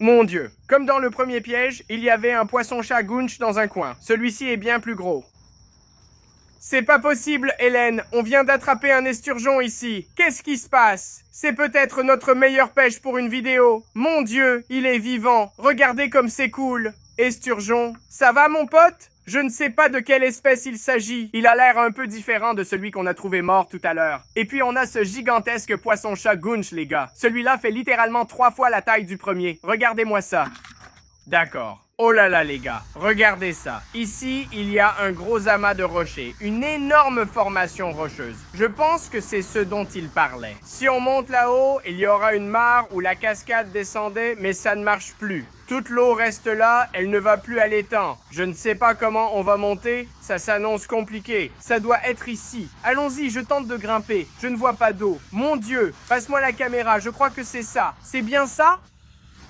Mon Dieu. Comme dans le premier piège, il y avait un poisson-chat gunch dans un coin. Celui-ci est bien plus gros. C'est pas possible, Hélène. On vient d'attraper un esturgeon ici. Qu'est-ce qui se passe? C'est peut-être notre meilleure pêche pour une vidéo. Mon Dieu, il est vivant. Regardez comme c'est cool. Esturgeon, ça va, mon pote? Je ne sais pas de quelle espèce il s'agit. Il a l'air un peu différent de celui qu'on a trouvé mort tout à l'heure. Et puis on a ce gigantesque poisson-chat gunch, les gars. Celui-là fait littéralement 3 fois la taille du premier. Regardez-moi ça. D'accord. Oh là là, les gars, regardez ça. Ici, il y a un gros amas de rochers, une énorme formation rocheuse. Je pense que c'est ce dont il parlait. Si on monte là-haut, il y aura une mare où la cascade descendait, mais ça ne marche plus. Toute l'eau reste là, elle ne va plus à l'étang. Je ne sais pas comment on va monter, ça s'annonce compliqué. Ça doit être ici. Allons-y, je tente de grimper. Je ne vois pas d'eau. Mon Dieu, passe-moi la caméra, je crois que c'est ça. C'est bien ça?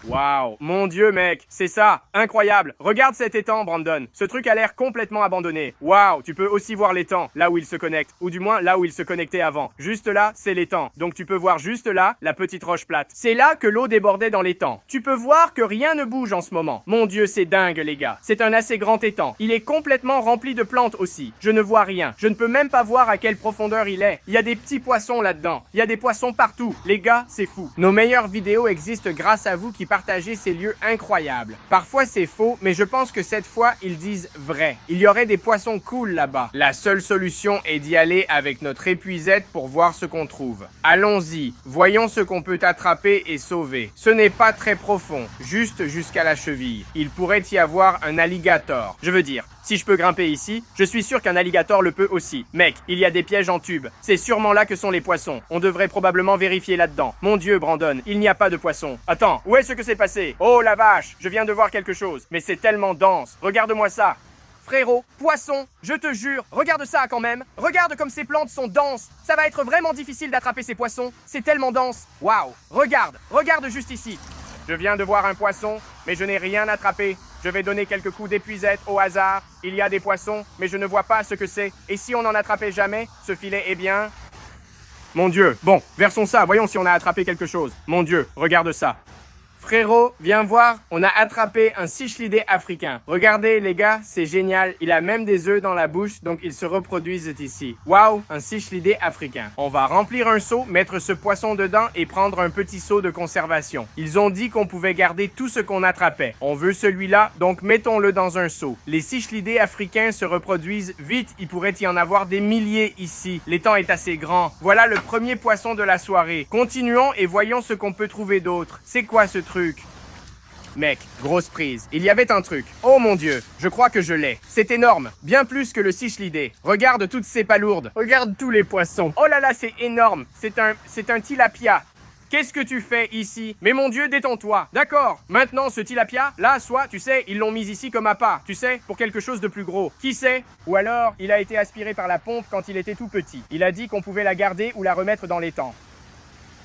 Waouh, mon Dieu, mec, c'est ça, incroyable. Regarde cet étang, Brandon. Ce truc a l'air complètement abandonné. Waouh, tu peux aussi voir l'étang, là où il se connecte, ou du moins là où il se connectait avant. Juste là, c'est l'étang. Donc tu peux voir juste là, la petite roche plate. C'est là que l'eau débordait dans l'étang. Tu peux voir que rien ne bouge en ce moment. Mon Dieu, c'est dingue, les gars. C'est un assez grand étang. Il est complètement rempli de plantes aussi. Je ne vois rien. Je ne peux même pas voir à quelle profondeur il est. Il y a des petits poissons là-dedans. Il y a des poissons partout. Les gars, c'est fou. Nos meilleures vidéos existent grâce à vous qui partagez ces lieux incroyables. Parfois c'est faux, mais je pense que cette fois ils disent vrai. Il y aurait des poissons cool là-bas. La seule solution est d'y aller avec notre épuisette pour voir ce qu'on trouve. Allons-y, voyons ce qu'on peut attraper et sauver. Ce n'est pas très profond, juste jusqu'à la cheville. Il pourrait y avoir un alligator. Je veux dire, si je peux grimper ici, je suis sûr qu'un alligator le peut aussi. Mec, il y a des pièges en tube. C'est sûrement là que sont les poissons. On devrait probablement vérifier là-dedans. Mon Dieu, Brandon, il n'y a pas de poissons. Attends, où est-ce que c'est passé? Oh la vache, je viens de voir quelque chose. Mais c'est tellement dense. Regarde-moi ça. Frérot, poisson, je te jure, regarde ça quand même. Regarde comme ces plantes sont denses. Ça va être vraiment difficile d'attraper ces poissons. C'est tellement dense. Waouh, regarde juste ici. Je viens de voir un poisson, mais je n'ai rien attrapé. Je vais donner quelques coups d'épuisette au hasard. Il y a des poissons, mais je ne vois pas ce que c'est. Et si on n'en attrapait jamais, ce filet est bien... Mon Dieu, bon, versons ça, voyons si on a attrapé quelque chose. Mon Dieu, regarde ça. Frérot, viens voir, on a attrapé un cichlidé africain. Regardez les gars, c'est génial. Il a même des œufs dans la bouche, donc ils se reproduisent ici. Waouh, un cichlidé africain. On va remplir un seau, mettre ce poisson dedans et prendre un petit seau de conservation. Ils ont dit qu'on pouvait garder tout ce qu'on attrapait. On veut celui-là, donc mettons-le dans un seau. Les cichlidés africains se reproduisent vite, il pourrait y en avoir des milliers ici. L'étang est assez grand. Voilà le premier poisson de la soirée. Continuons et voyons ce qu'on peut trouver d'autre. C'est quoi ce truc? Mec, grosse prise. Il y avait un truc. Oh mon Dieu, je crois que je l'ai. C'est énorme, bien plus que le cichlidé. Regarde toutes ces palourdes. Regarde tous les poissons. Oh là là, c'est énorme. C'est un tilapia. Qu'est-ce que tu fais ici? Mais mon Dieu, détends-toi. D'accord. Maintenant, ce tilapia, là, soit, tu sais, ils l'ont mis ici comme appât. Tu sais, pour quelque chose de plus gros. Qui sait? Ou alors, il a été aspiré par la pompe quand il était tout petit. Il a dit qu'on pouvait la garder ou la remettre dans l'étang.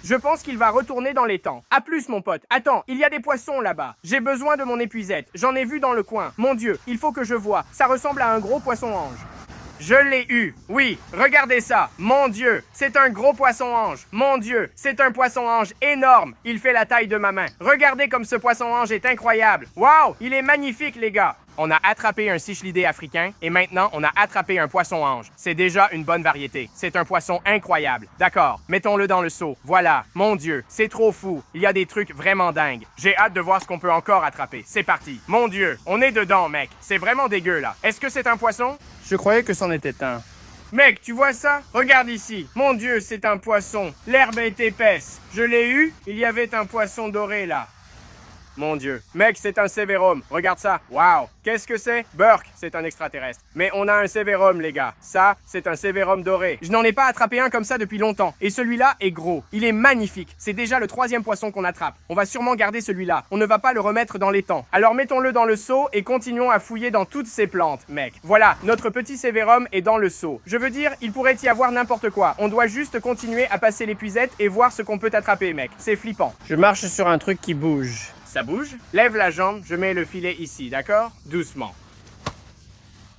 Je pense qu'il va retourner dans l'étang. A plus, mon pote. Attends, il y a des poissons là-bas. J'ai besoin de mon épuisette. J'en ai vu dans le coin. Mon Dieu, il faut que je voie. Ça ressemble à un gros poisson-ange. Je l'ai eu. Oui, regardez ça. Mon Dieu, c'est un gros poisson-ange. Mon Dieu, c'est un poisson-ange énorme. Il fait la taille de ma main. Regardez comme ce poisson-ange est incroyable. Waouh, il est magnifique, les gars. On a attrapé un cichlidé africain et maintenant on a attrapé un poisson-ange. C'est déjà une bonne variété. C'est un poisson incroyable. D'accord, mettons-le dans le seau. Voilà, mon Dieu, c'est trop fou. Il y a des trucs vraiment dingues. J'ai hâte de voir ce qu'on peut encore attraper. C'est parti. Mon Dieu, on est dedans, mec. C'est vraiment dégueu là. Est-ce que c'est un poisson? Je croyais que c'en était un. Mec, tu vois ça? Regarde ici. Mon Dieu, c'est un poisson. L'herbe est épaisse. Je l'ai eu, il y avait un poisson doré là. Mon Dieu. Mec, c'est un sévérum. Regarde ça. Waouh. Qu'est-ce que c'est? Burke, c'est un extraterrestre. Mais on a un sévérum, les gars. Ça, c'est un sévérum doré. Je n'en ai pas attrapé un comme ça depuis longtemps. Et celui-là est gros. Il est magnifique. C'est déjà le 3e poisson qu'on attrape. On va sûrement garder celui-là. On ne va pas le remettre dans l'étang. Alors mettons-le dans le seau et continuons à fouiller dans toutes ces plantes, mec. Voilà, notre petit sévérum est dans le seau. Je veux dire, il pourrait y avoir n'importe quoi. On doit juste continuer à passer l'épuisette et voir ce qu'on peut attraper, mec. C'est flippant. Je marche sur un truc qui bouge. Ça bouge? Lève la jambe, je mets le filet ici, d'accord? Doucement.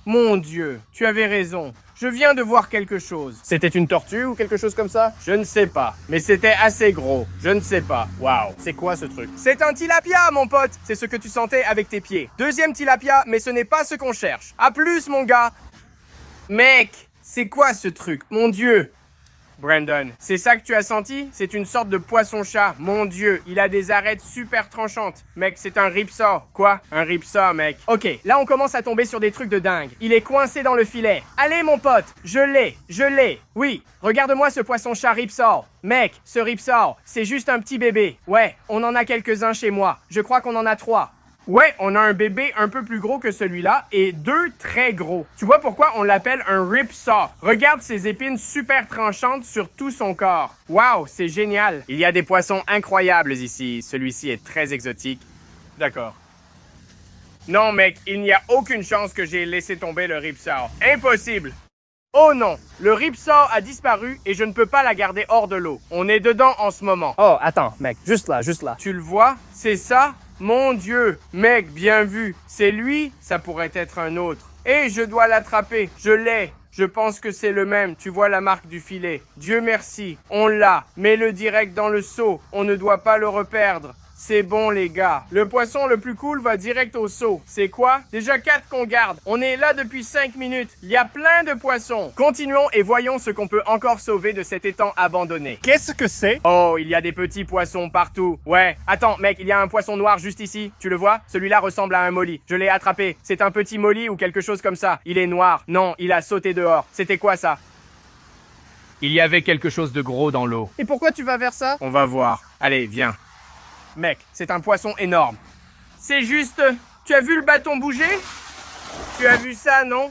Mon Dieu, tu avais raison. Je viens de voir quelque chose. C'était une tortue ou quelque chose comme ça? Je ne sais pas, mais c'était assez gros. Je ne sais pas. Waouh. C'est quoi ce truc? C'est un tilapia, mon pote. C'est ce que tu sentais avec tes pieds. 2e tilapia, mais ce n'est pas ce qu'on cherche. À plus, mon gars. Mec, c'est quoi ce truc? Mon Dieu. Brandon, c'est ça que tu as senti? C'est une sorte de poisson-chat. Mon Dieu, il a des arêtes super tranchantes. Mec, c'est un ripsaw. Quoi? Un ripsaw, mec. Ok, là on commence à tomber sur des trucs de dingue. Il est coincé dans le filet. Allez, mon pote, je l'ai. Oui, regarde-moi ce poisson-chat ripsaw. Mec, ce ripsaw, c'est juste un petit bébé. Ouais, on en a quelques-uns chez moi. Je crois qu'on en a 3. Ouais, on a un bébé un peu plus gros que celui-là et 2 très gros. Tu vois pourquoi on l'appelle un ripsaw? Regarde ses épines super tranchantes sur tout son corps. Waouh, c'est génial. Il y a des poissons incroyables ici. Celui-ci est très exotique. D'accord. Non, mec, il n'y a aucune chance que j'ai laissé tomber le ripsaw. Impossible. Oh non, le ripsaw a disparu et je ne peux pas la garder hors de l'eau. On est dedans en ce moment. Oh, attends, mec, juste là. Tu le vois? C'est ça? Mon Dieu, mec, bien vu. C'est lui, ça pourrait être un autre. Et je dois l'attraper. Je l'ai. Je pense que c'est le même. Tu vois la marque du filet. Dieu merci. On l'a. Mets-le direct dans le seau. On ne doit pas le reperdre. C'est bon, les gars. Le poisson le plus cool va direct au seau. C'est quoi? Déjà 4 qu'on garde. On est là depuis 5 minutes. Il y a plein de poissons. Continuons et voyons ce qu'on peut encore sauver de cet étang abandonné. Qu'est-ce que c'est? Oh, il y a des petits poissons partout. Ouais. Attends, mec, il y a un poisson noir juste ici. Tu le vois? Celui-là ressemble à un molly. Je l'ai attrapé. C'est un petit molly ou quelque chose comme ça. Il est noir. Non, il a sauté dehors. C'était quoi ça? Il y avait quelque chose de gros dans l'eau. Et pourquoi tu vas vers ça? On va voir. Allez, viens. Mec, c'est un poisson énorme. C'est juste... Tu as vu le bâton bouger? Tu as vu ça, non?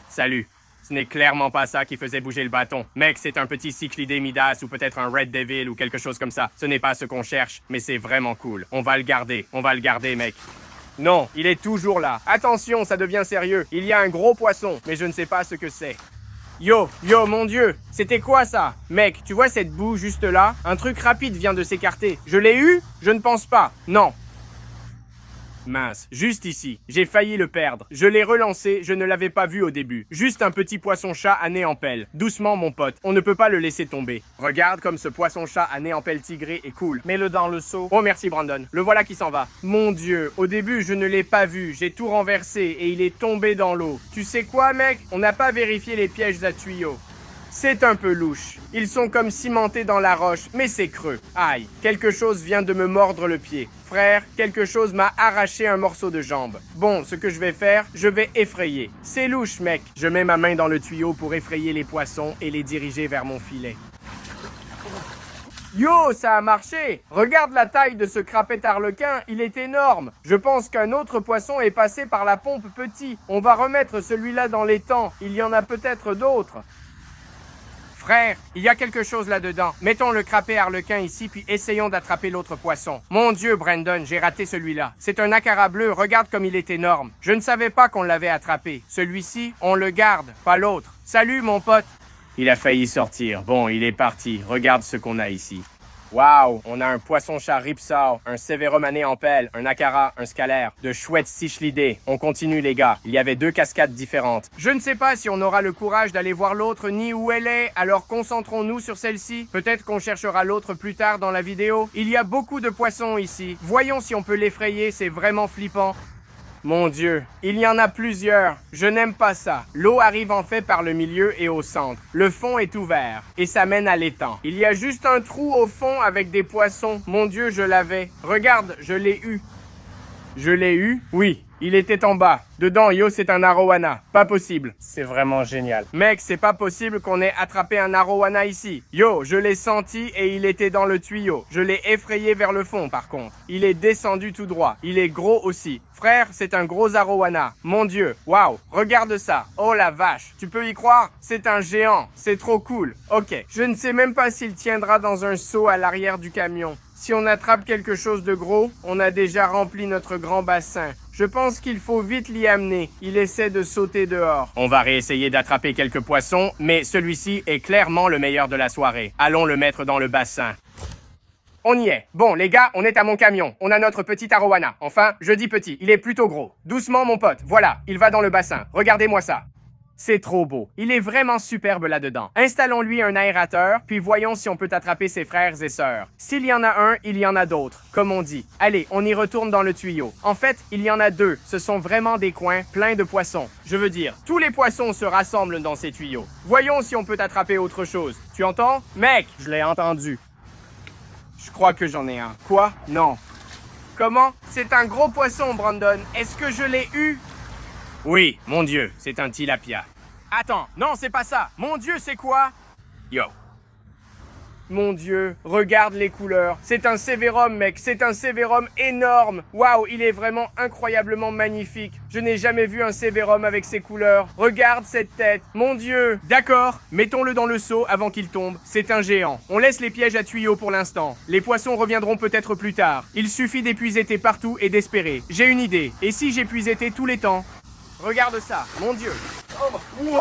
Salut. Ce n'est clairement pas ça qui faisait bouger le bâton. Mec, c'est un petit cyclidé Midas ou peut-être un Red Devil ou quelque chose comme ça. Ce n'est pas ce qu'on cherche, mais c'est vraiment cool. On va le garder, mec. Non, il est toujours là. Attention, ça devient sérieux. Il y a un gros poisson, mais je ne sais pas ce que c'est. Yo, mon Dieu, c'était quoi ça? Mec, tu vois cette boue juste là? Un truc rapide vient de s'écarter. Je l'ai eu? Je ne pense pas. Non. Mince, juste ici. J'ai failli le perdre. Je l'ai relancé, je ne l'avais pas vu au début. Juste un petit poisson-chat à nez en pelle. Doucement, mon pote, on ne peut pas le laisser tomber. Regarde comme ce poisson-chat à nez en pelle tigré est cool. Mets-le dans le seau. Oh merci Brandon, le voilà qui s'en va. Mon Dieu, au début je ne l'ai pas vu, j'ai tout renversé et il est tombé dans l'eau. Tu sais quoi mec? On n'a pas vérifié les pièges à tuyaux. C'est un peu louche. Ils sont comme cimentés dans la roche, mais c'est creux. Aïe, quelque chose vient de me mordre le pied. Frère, quelque chose m'a arraché un morceau de jambe. Bon, ce que je vais faire, je vais effrayer. C'est louche, mec. Je mets ma main dans le tuyau pour effrayer les poissons et les diriger vers mon filet. Yo, ça a marché! Regarde la taille de ce crapet arlequin, il est énorme. Je pense qu'un autre poisson est passé par la pompe petit. On va remettre celui-là dans l'étang. Il y en a peut-être d'autres. Frère, il y a quelque chose là-dedans. Mettons le crapet arlequin ici, puis essayons d'attraper l'autre poisson. Mon Dieu, Brandon, j'ai raté celui-là. C'est un acara bleu, regarde comme il est énorme. Je ne savais pas qu'on l'avait attrapé. Celui-ci, on le garde, pas l'autre. Salut, mon pote. Il a failli sortir. Bon, il est parti. Regarde ce qu'on a ici. Waouh, on a un poisson-chat ripsaw, un sévérum à nez en pelle, un acara, un scalaire, de chouettes cichlidés. On continue les gars, il y avait 2 cascades différentes. Je ne sais pas si on aura le courage d'aller voir l'autre ni où elle est, alors concentrons-nous sur celle-ci. Peut-être qu'on cherchera l'autre plus tard dans la vidéo. Il y a beaucoup de poissons ici. Voyons si on peut l'effrayer, c'est vraiment flippant. Mon Dieu, il y en a plusieurs. Je n'aime pas ça. L'eau arrive en fait par le milieu et au centre. Le fond est ouvert et ça mène à l'étang. Il y a juste un trou au fond avec des poissons. Mon Dieu, je l'avais. Regarde, je l'ai eu. Je l'ai eu? Oui, il était en bas. Dedans, yo, c'est un arowana. Pas possible. C'est vraiment génial. Mec, c'est pas possible qu'on ait attrapé un arowana ici. Yo, je l'ai senti et il était dans le tuyau. Je l'ai effrayé vers le fond, par contre. Il est descendu tout droit. Il est gros aussi. Frère, c'est un gros arowana. Mon Dieu, waouh, regarde ça. Oh la vache, tu peux y croire? C'est un géant. C'est trop cool. Ok, je ne sais même pas s'il tiendra dans un seau à l'arrière du camion. Si on attrape quelque chose de gros, on a déjà rempli notre grand bassin. Je pense qu'il faut vite l'y amener. Il essaie de sauter dehors. On va réessayer d'attraper quelques poissons, mais celui-ci est clairement le meilleur de la soirée. Allons le mettre dans le bassin. On y est. Bon, les gars, on est à mon camion. On a notre petit arowana. Enfin, je dis petit, il est plutôt gros. Doucement, mon pote. Voilà, il va dans le bassin. Regardez-moi ça. C'est trop beau. Il est vraiment superbe là-dedans. Installons-lui un aérateur, puis voyons si on peut attraper ses frères et sœurs. S'il y en a un, il y en a d'autres, comme on dit. Allez, on y retourne dans le tuyau. En fait, il y en a deux. Ce sont vraiment des coins pleins de poissons. Je veux dire, tous les poissons se rassemblent dans ces tuyaux. Voyons si on peut attraper autre chose. Tu entends? Mec, Je l'ai entendu. je crois que j'en ai un. Quoi? Non. Comment? C'est un gros poisson, Brandon. Est-ce que je l'ai eu? Oui, mon Dieu, c'est un tilapia. Attends, non, c'est pas ça. Mon Dieu, c'est quoi? Yo. Mon Dieu, regarde les couleurs. C'est un sévérum, mec. C'est un sévérum énorme. Waouh, il est vraiment incroyablement magnifique. Je n'ai jamais vu un sévérum avec ces couleurs. Regarde cette tête. Mon Dieu. D'accord, mettons-le dans le seau avant qu'il tombe. C'est un géant. On laisse les pièges à tuyaux pour l'instant. Les poissons reviendront peut-être plus tard. Il suffit d'épuiser tes partout et d'espérer. J'ai une idée. Et si j'épuisais tes tous les temps? Regarde ça, mon Dieu. Oh, wow.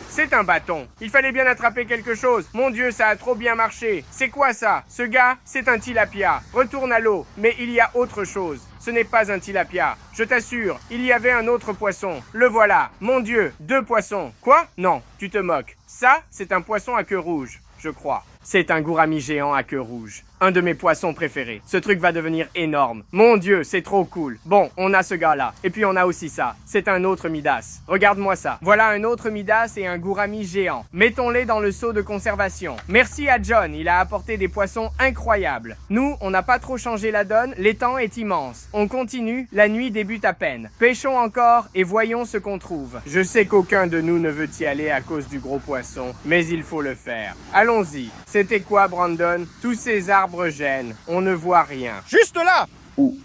C'est un bâton. Il fallait bien attraper quelque chose. Mon Dieu, ça a trop bien marché. C'est quoi ça? Ce gars, c'est un tilapia. Retourne à l'eau. Mais il y a autre chose. Ce n'est pas un tilapia. Je t'assure, il y avait un autre poisson. Le voilà. Mon Dieu, 2 poissons. Quoi? Non, tu te moques. Ça, c'est un poisson à queue rouge, je crois. C'est un gourami géant à queue rouge. Un de mes poissons préférés. Ce truc va devenir énorme. Mon Dieu, c'est trop cool. Bon, on a ce gars-là. Et puis on a aussi ça. C'est un autre Midas. Regarde-moi ça. Voilà un autre Midas et un gourami géant. Mettons-les dans le seau de conservation. Merci à John, il a apporté des poissons incroyables. Nous, on n'a pas trop changé la donne. L'étang est immense. On continue, la nuit débute à peine. Pêchons encore et voyons ce qu'on trouve. Je sais qu'aucun de nous ne veut y aller à cause du gros poisson, mais il faut le faire. Allons-y. C'était quoi, Brandon? Tous ces arbres gênent. On ne voit rien. Juste là! Où?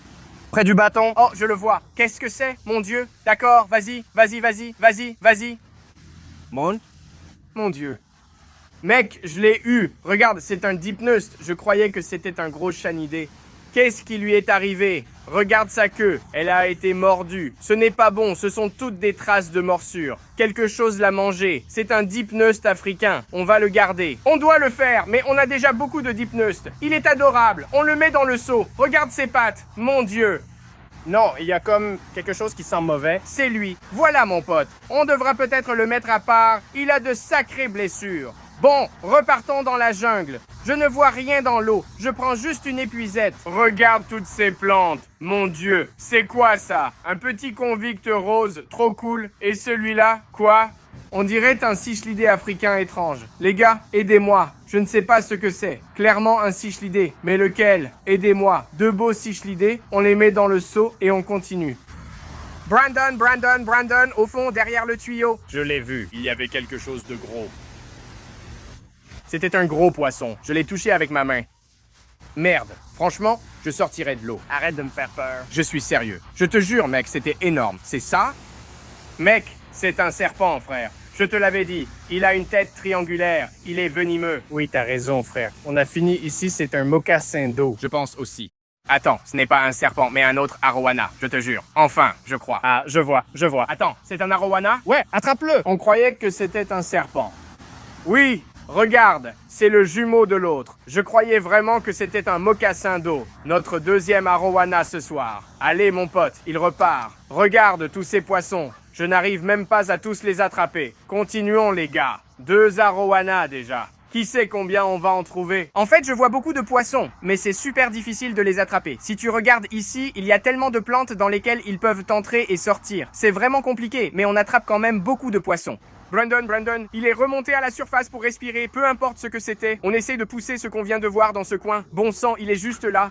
Près du bâton. Oh, je le vois. Qu'est-ce que c'est? Mon Dieu. D'accord, vas-y, vas-y, vas-y, vas-y, vas-y. Mon Dieu. Mec, je l'ai eu. Regarde, c'est un dipneust. Je croyais que c'était un gros chanidé. Qu'est-ce qui lui est arrivé? Regarde sa queue, elle a été mordue. Ce n'est pas bon, ce sont toutes des traces de morsure. Quelque chose l'a mangé. C'est un dipneust africain. On va le garder. On doit le faire, mais on a déjà beaucoup de dipneustes. Il est adorable. On le met dans le seau. Regarde ses pattes. Mon Dieu. Non, il y a comme quelque chose qui sent mauvais. C'est lui. Voilà mon pote. On devra peut-être le mettre à part. Il a de sacrées blessures. Bon, repartons dans la jungle. Je ne vois rien dans l'eau. Je prends juste une épuisette. Regarde toutes ces plantes. Mon Dieu, c'est quoi ça? Un petit convict rose, trop cool. Et celui-là, quoi? On dirait un cichlidé africain étrange. Les gars, aidez-moi. Je ne sais pas ce que c'est. Clairement un cichlidé. Mais lequel? Aidez-moi. 2 beaux cichlidés, on les met dans le seau et on continue. Brandon, au fond, derrière le tuyau. Je l'ai vu. Il y avait quelque chose de gros. C'était un gros poisson. Je l'ai touché avec ma main. Merde. Franchement, je sortirais de l'eau. Arrête de me faire peur. Je suis sérieux. Je te jure, mec, c'était énorme. C'est ça? Mec, c'est un serpent, frère. Je te l'avais dit. Il a une tête triangulaire. Il est venimeux. Oui, t'as raison, frère. On a fini ici, c'est un mocassin d'eau. Je pense aussi. Attends, ce n'est pas un serpent, mais un autre arowana, je te jure. Enfin, je crois. Ah, je vois. Attends, c'est un arowana? Ouais, attrape-le! On croyait que c'était un serpent. Oui, regarde, c'est le jumeau de l'autre. Je croyais vraiment que c'était un mocassin d'eau. Notre 2e arowana ce soir. Allez, mon pote, il repart. Regarde tous ces poissons. Je n'arrive même pas à tous les attraper. Continuons, les gars. 2 arowanas déjà. Qui sait combien on va en trouver? En fait, je vois beaucoup de poissons, mais c'est super difficile de les attraper. Si tu regardes ici, il y a tellement de plantes dans lesquelles ils peuvent entrer et sortir. C'est vraiment compliqué, mais on attrape quand même beaucoup de poissons. Brandon, il est remonté à la surface pour respirer, peu importe ce que c'était. On essaie de pousser ce qu'on vient de voir dans ce coin. Bon sang, il est juste là.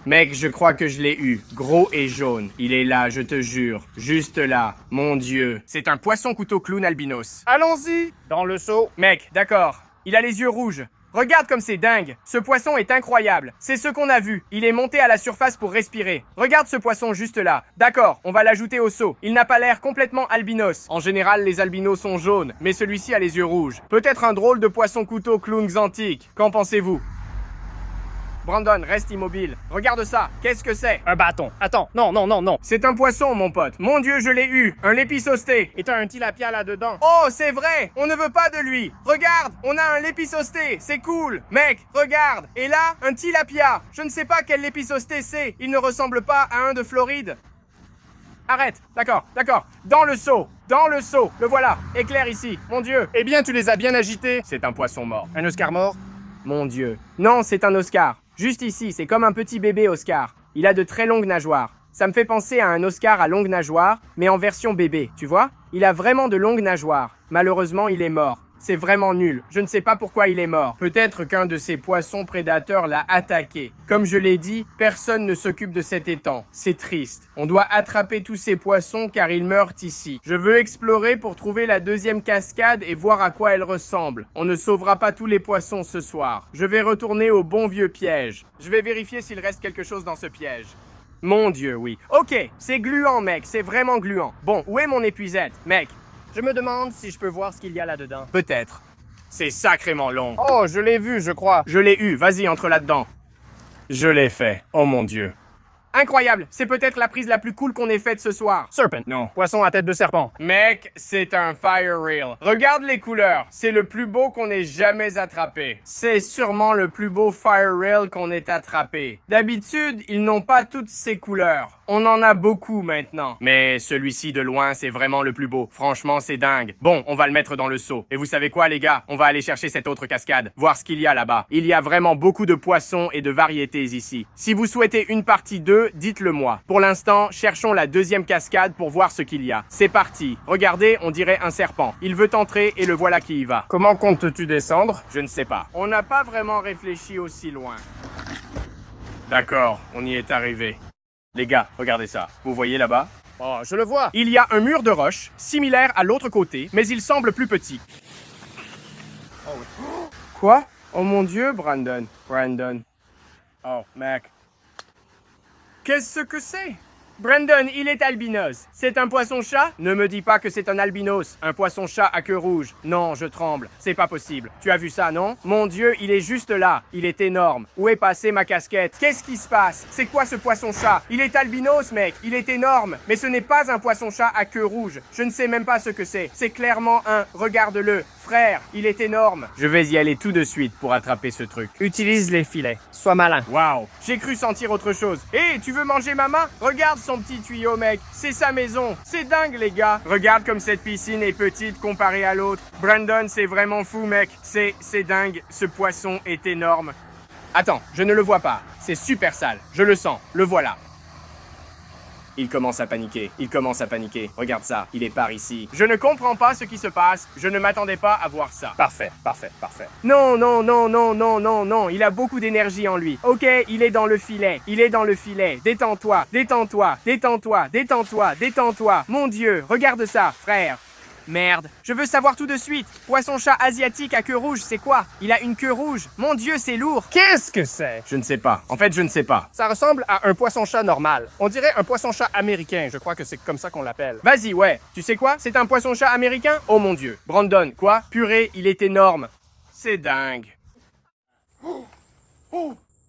Mec, je crois que je l'ai eu. Gros et jaune. Il est là, je te jure. Juste là. Mon Dieu. C'est un poisson couteau clown albinos. Allons-y! Dans le seau. Mec, d'accord. Il a les yeux rouges. Regarde comme c'est dingue. Ce poisson est incroyable. C'est ce qu'on a vu. Il est monté à la surface pour respirer. Regarde ce poisson juste là. D'accord, on va l'ajouter au seau. Il n'a pas l'air complètement albinos. En général, les albinos sont jaunes, mais celui-ci a les yeux rouges. Peut-être un drôle de poisson couteau clowns antique. Qu'en pensez-vous? Brandon, reste immobile. Regarde ça. Qu'est-ce que c'est? Un bâton. Attends, non. C'est un poisson, mon pote. Mon Dieu, je l'ai eu. Un lépisosté. Et t'as un tilapia là-dedans. Oh, c'est vrai. On ne veut pas de lui. Regarde, on a un lépisosté. C'est cool. Mec, regarde. Et là, un tilapia. Je ne sais pas quel lépisosté c'est. Il ne ressemble pas à un de Floride. Arrête. D'accord. Dans le seau. Le voilà. Éclair ici. Mon Dieu. Eh bien, tu les as bien agités. C'est un poisson mort. Un Oscar mort? Mon Dieu. Non, c'est un Oscar. Juste ici, c'est comme un petit bébé Oscar. Il a de très longues nageoires. Ça me fait penser à un Oscar à longues nageoires, mais en version bébé, tu vois? Il a vraiment de longues nageoires. Malheureusement, il est mort. C'est vraiment nul. Je ne sais pas pourquoi il est mort. Peut-être qu'un de ces poissons prédateurs l'a attaqué. Comme je l'ai dit, personne ne s'occupe de cet étang. C'est triste. On doit attraper tous ces poissons car ils meurent ici. Je veux explorer pour trouver la deuxième cascade et voir à quoi elle ressemble. On ne sauvera pas tous les poissons ce soir. Je vais retourner au bon vieux piège. Je vais vérifier s'il reste quelque chose dans ce piège. Mon Dieu, oui. Ok, c'est gluant, mec. C'est vraiment gluant. Bon, où est mon épuisette, mec? Je me demande si je peux voir ce qu'il y a là-dedans. Peut-être. C'est sacrément long. Oh, je l'ai vu, je crois. Je l'ai eu, vas-y, entre là-dedans. Je l'ai fait. Oh mon Dieu. Incroyable, c'est peut-être la prise la plus cool qu'on ait faite ce soir. Serpent. Non. Poisson à tête de serpent. Mec, c'est un fire reel. Regarde les couleurs, c'est le plus beau qu'on ait jamais attrapé. C'est sûrement le plus beau fire reel qu'on ait attrapé. D'habitude, ils n'ont pas toutes ces couleurs. On en a beaucoup maintenant. Mais celui-ci de loin, c'est vraiment le plus beau. Franchement, c'est dingue. Bon, on va le mettre dans le seau. Et vous savez quoi, les gars? On va aller chercher cette autre cascade, voir ce qu'il y a là-bas. Il y a vraiment beaucoup de poissons et de variétés ici. Si vous souhaitez une partie 2, dites-le moi. Pour l'instant, cherchons la deuxième cascade pour voir ce qu'il y a. C'est parti. Regardez, on dirait un serpent. Il veut entrer et le voilà qui y va. Comment comptes-tu descendre? Je ne sais pas. On n'a pas vraiment réfléchi aussi loin. D'accord, on y est arrivé. Les gars, regardez ça. Vous voyez là-bas? Oh, je le vois. Il y a un mur de roche, similaire à l'autre côté, mais il semble plus petit. Oh oui. Quoi? Oh mon Dieu, Brandon. Oh, mec. Qu'est-ce que c'est? Brandon, il est albinos. C'est un poisson-chat? Ne me dis pas que c'est un albinos. Un poisson-chat à queue rouge. Non, je tremble. C'est pas possible. Tu as vu ça, non? Mon Dieu, il est juste là. Il est énorme. Où est passée ma casquette? Qu'est-ce qui se passe? C'est quoi ce poisson-chat? Il est albinos, mec. Il est énorme. Mais ce n'est pas un poisson-chat à queue rouge. Je ne sais même pas ce que c'est. C'est clairement un... Regarde-le. Frère, il est énorme. Je vais y aller tout de suite pour attraper ce truc. Utilise les filets. Sois malin. Waouh, j'ai cru sentir autre chose. Hé, tu veux manger ma main? Regarde son petit tuyau, mec. C'est sa maison. C'est dingue, les gars. Regarde comme cette piscine est petite comparée à l'autre. Brandon, c'est vraiment fou, mec. C'est dingue. Ce poisson est énorme. Attends, je ne le vois pas. C'est super sale. Je le sens. Le voilà. Il commence à paniquer. Regarde ça. Il est par ici. Je ne comprends pas ce qui se passe. Je ne m'attendais pas à voir ça. Parfait. Non. Il a beaucoup d'énergie en lui. Ok, il est dans le filet. Détends-toi. Mon Dieu, regarde ça, frère. Merde, je veux savoir tout de suite. Poisson-chat asiatique à queue rouge, c'est quoi? Il a une queue rouge. Mon Dieu, c'est lourd. Qu'est-ce que c'est? Je ne sais pas. En fait, je ne sais pas. Ça ressemble à un poisson-chat normal. On dirait un poisson-chat américain. Je crois que c'est comme ça qu'on l'appelle. Vas-y, ouais. Tu sais quoi? C'est un poisson-chat américain? Oh mon Dieu. Brandon, quoi? Purée, il est énorme. C'est dingue.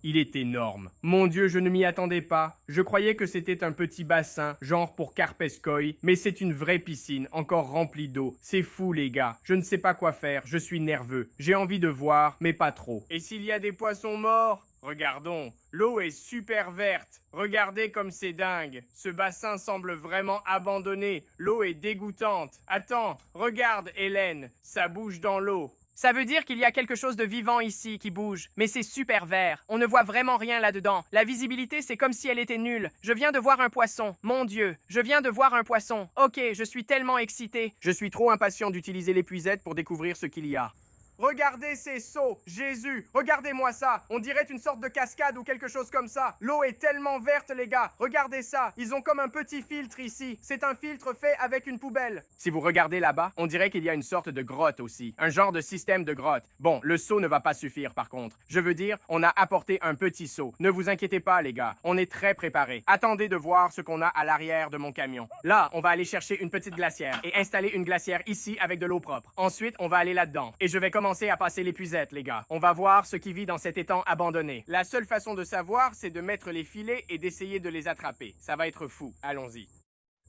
Il est énorme. Mon Dieu, je ne m'y attendais pas. Je croyais que c'était un petit bassin, genre pour Carpescoy, mais c'est une vraie piscine, encore remplie d'eau. C'est fou, les gars. Je ne sais pas quoi faire, je suis nerveux. J'ai envie de voir, mais pas trop. Et s'il y a des poissons morts? Regardons, l'eau est super verte. Regardez comme c'est dingue. Ce bassin semble vraiment abandonné. L'eau est dégoûtante. Attends, regarde, Hélène. Ça bouge dans l'eau. Ça veut dire qu'il y a quelque chose de vivant ici qui bouge, mais c'est super vert. On ne voit vraiment rien là-dedans. La visibilité, c'est comme si elle était nulle. Je viens de voir un poisson. Mon Dieu, je viens de voir un poisson. Ok, je suis tellement excité. Je suis trop impatient d'utiliser l'épuisette pour découvrir ce qu'il y a. Regardez ces seaux, Jésus, regardez-moi ça, on dirait une sorte de cascade ou quelque chose comme ça. L'eau est tellement verte les gars, regardez ça, ils ont comme un petit filtre ici, c'est un filtre fait avec une poubelle. Si vous regardez là-bas, on dirait qu'il y a une sorte de grotte aussi, un genre de système de grotte. Bon, le seau ne va pas suffire par contre. Je veux dire, on a apporté un petit seau. Ne vous inquiétez pas les gars, on est très préparés. Attendez de voir ce qu'on a à l'arrière de mon camion. Là, on va aller chercher une petite glacière et installer une glacière ici avec de l'eau propre. Ensuite, on va aller là-dedans et je vais commencer à passer l'épuisette, les gars. On va voir ce qui vit dans cet étang abandonné. La seule façon de savoir, c'est de mettre les filets et d'essayer de les attraper. Ça va être fou. Allons-y.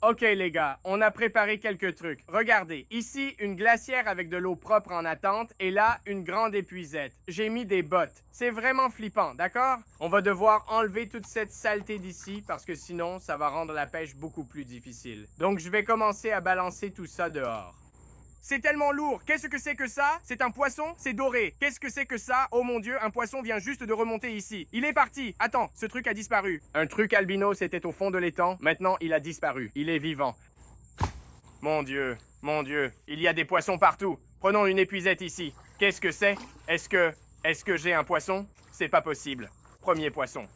Ok les gars, on a préparé quelques trucs. Regardez, ici une glacière avec de l'eau propre en attente et là une grande épuisette. J'ai mis des bottes. C'est vraiment flippant, d'accord? On va devoir enlever toute cette saleté d'ici parce que sinon ça va rendre la pêche beaucoup plus difficile. Donc je vais commencer à balancer tout ça dehors. C'est tellement lourd. Qu'est-ce que c'est que ça? C'est un poisson? C'est doré. Qu'est-ce que c'est que ça? Oh mon Dieu, un poisson vient juste de remonter ici. Il est parti. Attends, ce truc a disparu. Un truc albinos était au fond de l'étang. Maintenant, il a disparu. Il est vivant. Mon Dieu, il y a des poissons partout. Prenons une épuisette ici. Qu'est-ce que c'est? Est-ce que j'ai un poisson? C'est pas possible. Premier poisson.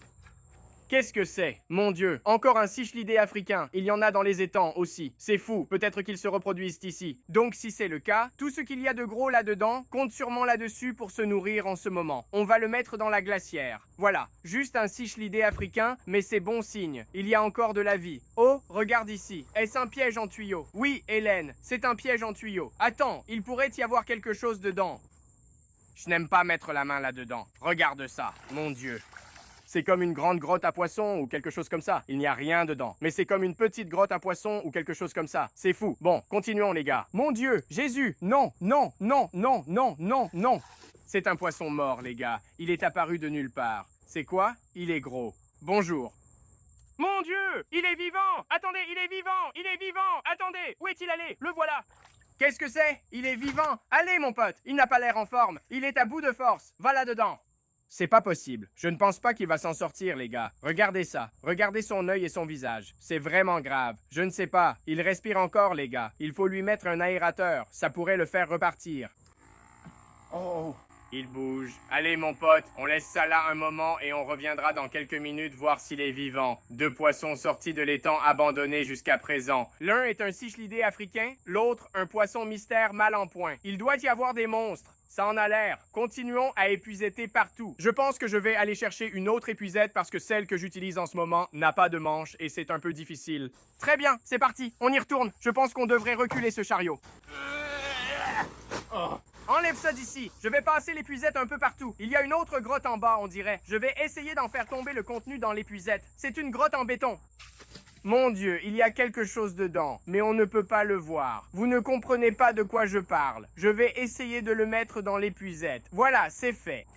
Qu'est-ce que c'est? Mon Dieu, encore un cichlidé africain. Il y en a dans les étangs aussi. C'est fou, peut-être qu'ils se reproduisent ici. Donc si c'est le cas, tout ce qu'il y a de gros là-dedans compte sûrement là-dessus pour se nourrir en ce moment. On va le mettre dans la glacière. Voilà, juste un cichlidé africain, mais c'est bon signe. Il y a encore de la vie. Oh, regarde ici. Est-ce un piège en tuyau? Oui, Hélène, c'est un piège en tuyau. Attends, il pourrait y avoir quelque chose dedans. Je n'aime pas mettre la main là-dedans. Regarde ça, mon Dieu. C'est comme une grande grotte à poissons ou quelque chose comme ça. Il n'y a rien dedans. Mais c'est comme une petite grotte à poissons ou quelque chose comme ça. C'est fou. Bon, continuons les gars. Mon Dieu, Jésus, non, non, non, non, non, non, non. C'est un poisson mort les gars. Il est apparu de nulle part. C'est quoi? Il est gros. Bonjour. Mon Dieu, il est vivant. Attendez, il est vivant. Il est vivant. Attendez, où est-il allé? Le voilà. Qu'est-ce que c'est? Il est vivant. Allez mon pote, il n'a pas l'air en forme. Il est à bout de force. Va là-dedans. C'est pas possible. Je ne pense pas qu'il va s'en sortir, les gars. Regardez ça. Regardez son œil et son visage. C'est vraiment grave. Je ne sais pas. Il respire encore, les gars. Il faut lui mettre un aérateur. Ça pourrait le faire repartir. Oh, il bouge. Allez, mon pote, on laisse ça là un moment et on reviendra dans quelques minutes voir s'il est vivant. 2 poissons sortis de l'étang abandonné jusqu'à présent. L'un est un cichlidé africain, l'autre un poisson mystère mal en point. Il doit y avoir des monstres. Ça en a l'air. Continuons à épuisetter partout. Je pense que je vais aller chercher une autre épuisette parce que celle que j'utilise en ce moment n'a pas de manche et c'est un peu difficile. Très bien, c'est parti. On y retourne. Je pense qu'on devrait reculer ce chariot. Oh. Enlève ça d'ici. Je vais passer l'épuisette un peu partout. Il y a une autre grotte en bas, on dirait. Je vais essayer d'en faire tomber le contenu dans l'épuisette. C'est une grotte en béton. Mon Dieu, il y a quelque chose dedans, mais on ne peut pas le voir. Vous ne comprenez pas de quoi je parle. Je vais essayer de le mettre dans l'épuisette. Voilà, c'est fait.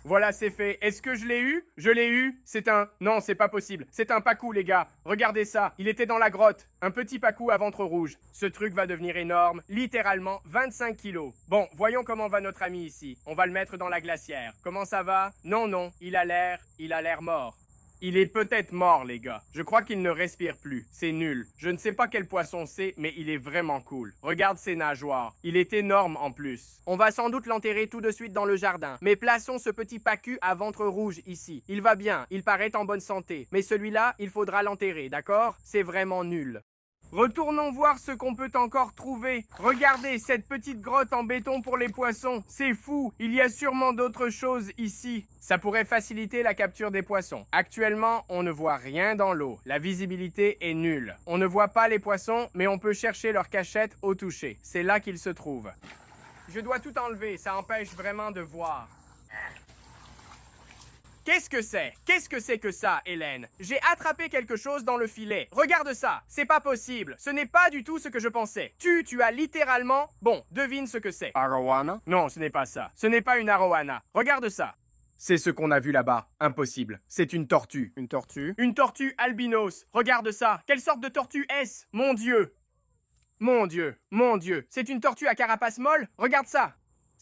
Voilà, c'est fait. Est-ce que je l'ai eu? Je l'ai eu. C'est un... Non, c'est pas possible. C'est un pacou, les gars. Regardez ça. Il était dans la grotte. Un petit pacou à ventre rouge. Ce truc va devenir énorme. Littéralement 25 kilos. Bon, voyons comment va notre ami ici. On va le mettre dans la glacière. Comment ça va? Non, non. Il a l'air mort. Il est peut-être mort, les gars. Je crois qu'il ne respire plus. C'est nul. Je ne sais pas quel poisson c'est, mais il est vraiment cool. Regarde ses nageoires. Il est énorme en plus. On va sans doute l'enterrer tout de suite dans le jardin. Mais plaçons ce petit pacu à ventre rouge ici. Il va bien. Il paraît en bonne santé. Mais celui-là, il faudra l'enterrer, d'accord? C'est vraiment nul. Retournons voir ce qu'on peut encore trouver. Regardez cette petite grotte en béton pour les poissons. C'est fou, il y a sûrement d'autres choses ici. Ça pourrait faciliter la capture des poissons. Actuellement, on ne voit rien dans l'eau. La visibilité est nulle. On ne voit pas les poissons, mais on peut chercher leur cachette au toucher. C'est là qu'ils se trouvent. Je dois tout enlever, ça empêche vraiment de voir. Qu'est-ce que c'est? Qu'est-ce que c'est que ça, Hélène? J'ai attrapé quelque chose dans le filet. Regarde ça. C'est pas possible. Ce n'est pas du tout ce que je pensais. Tu as littéralement... Bon, devine ce que c'est. Arowana? Non, ce n'est pas ça. Ce n'est pas une arowana. Regarde ça. C'est ce qu'on a vu là-bas. Impossible. C'est une tortue. Une tortue? Une tortue albinos. Regarde ça. Quelle sorte de tortue est-ce? Mon Dieu. Mon Dieu. Mon Dieu. C'est une tortue à carapace molle? Regarde ça.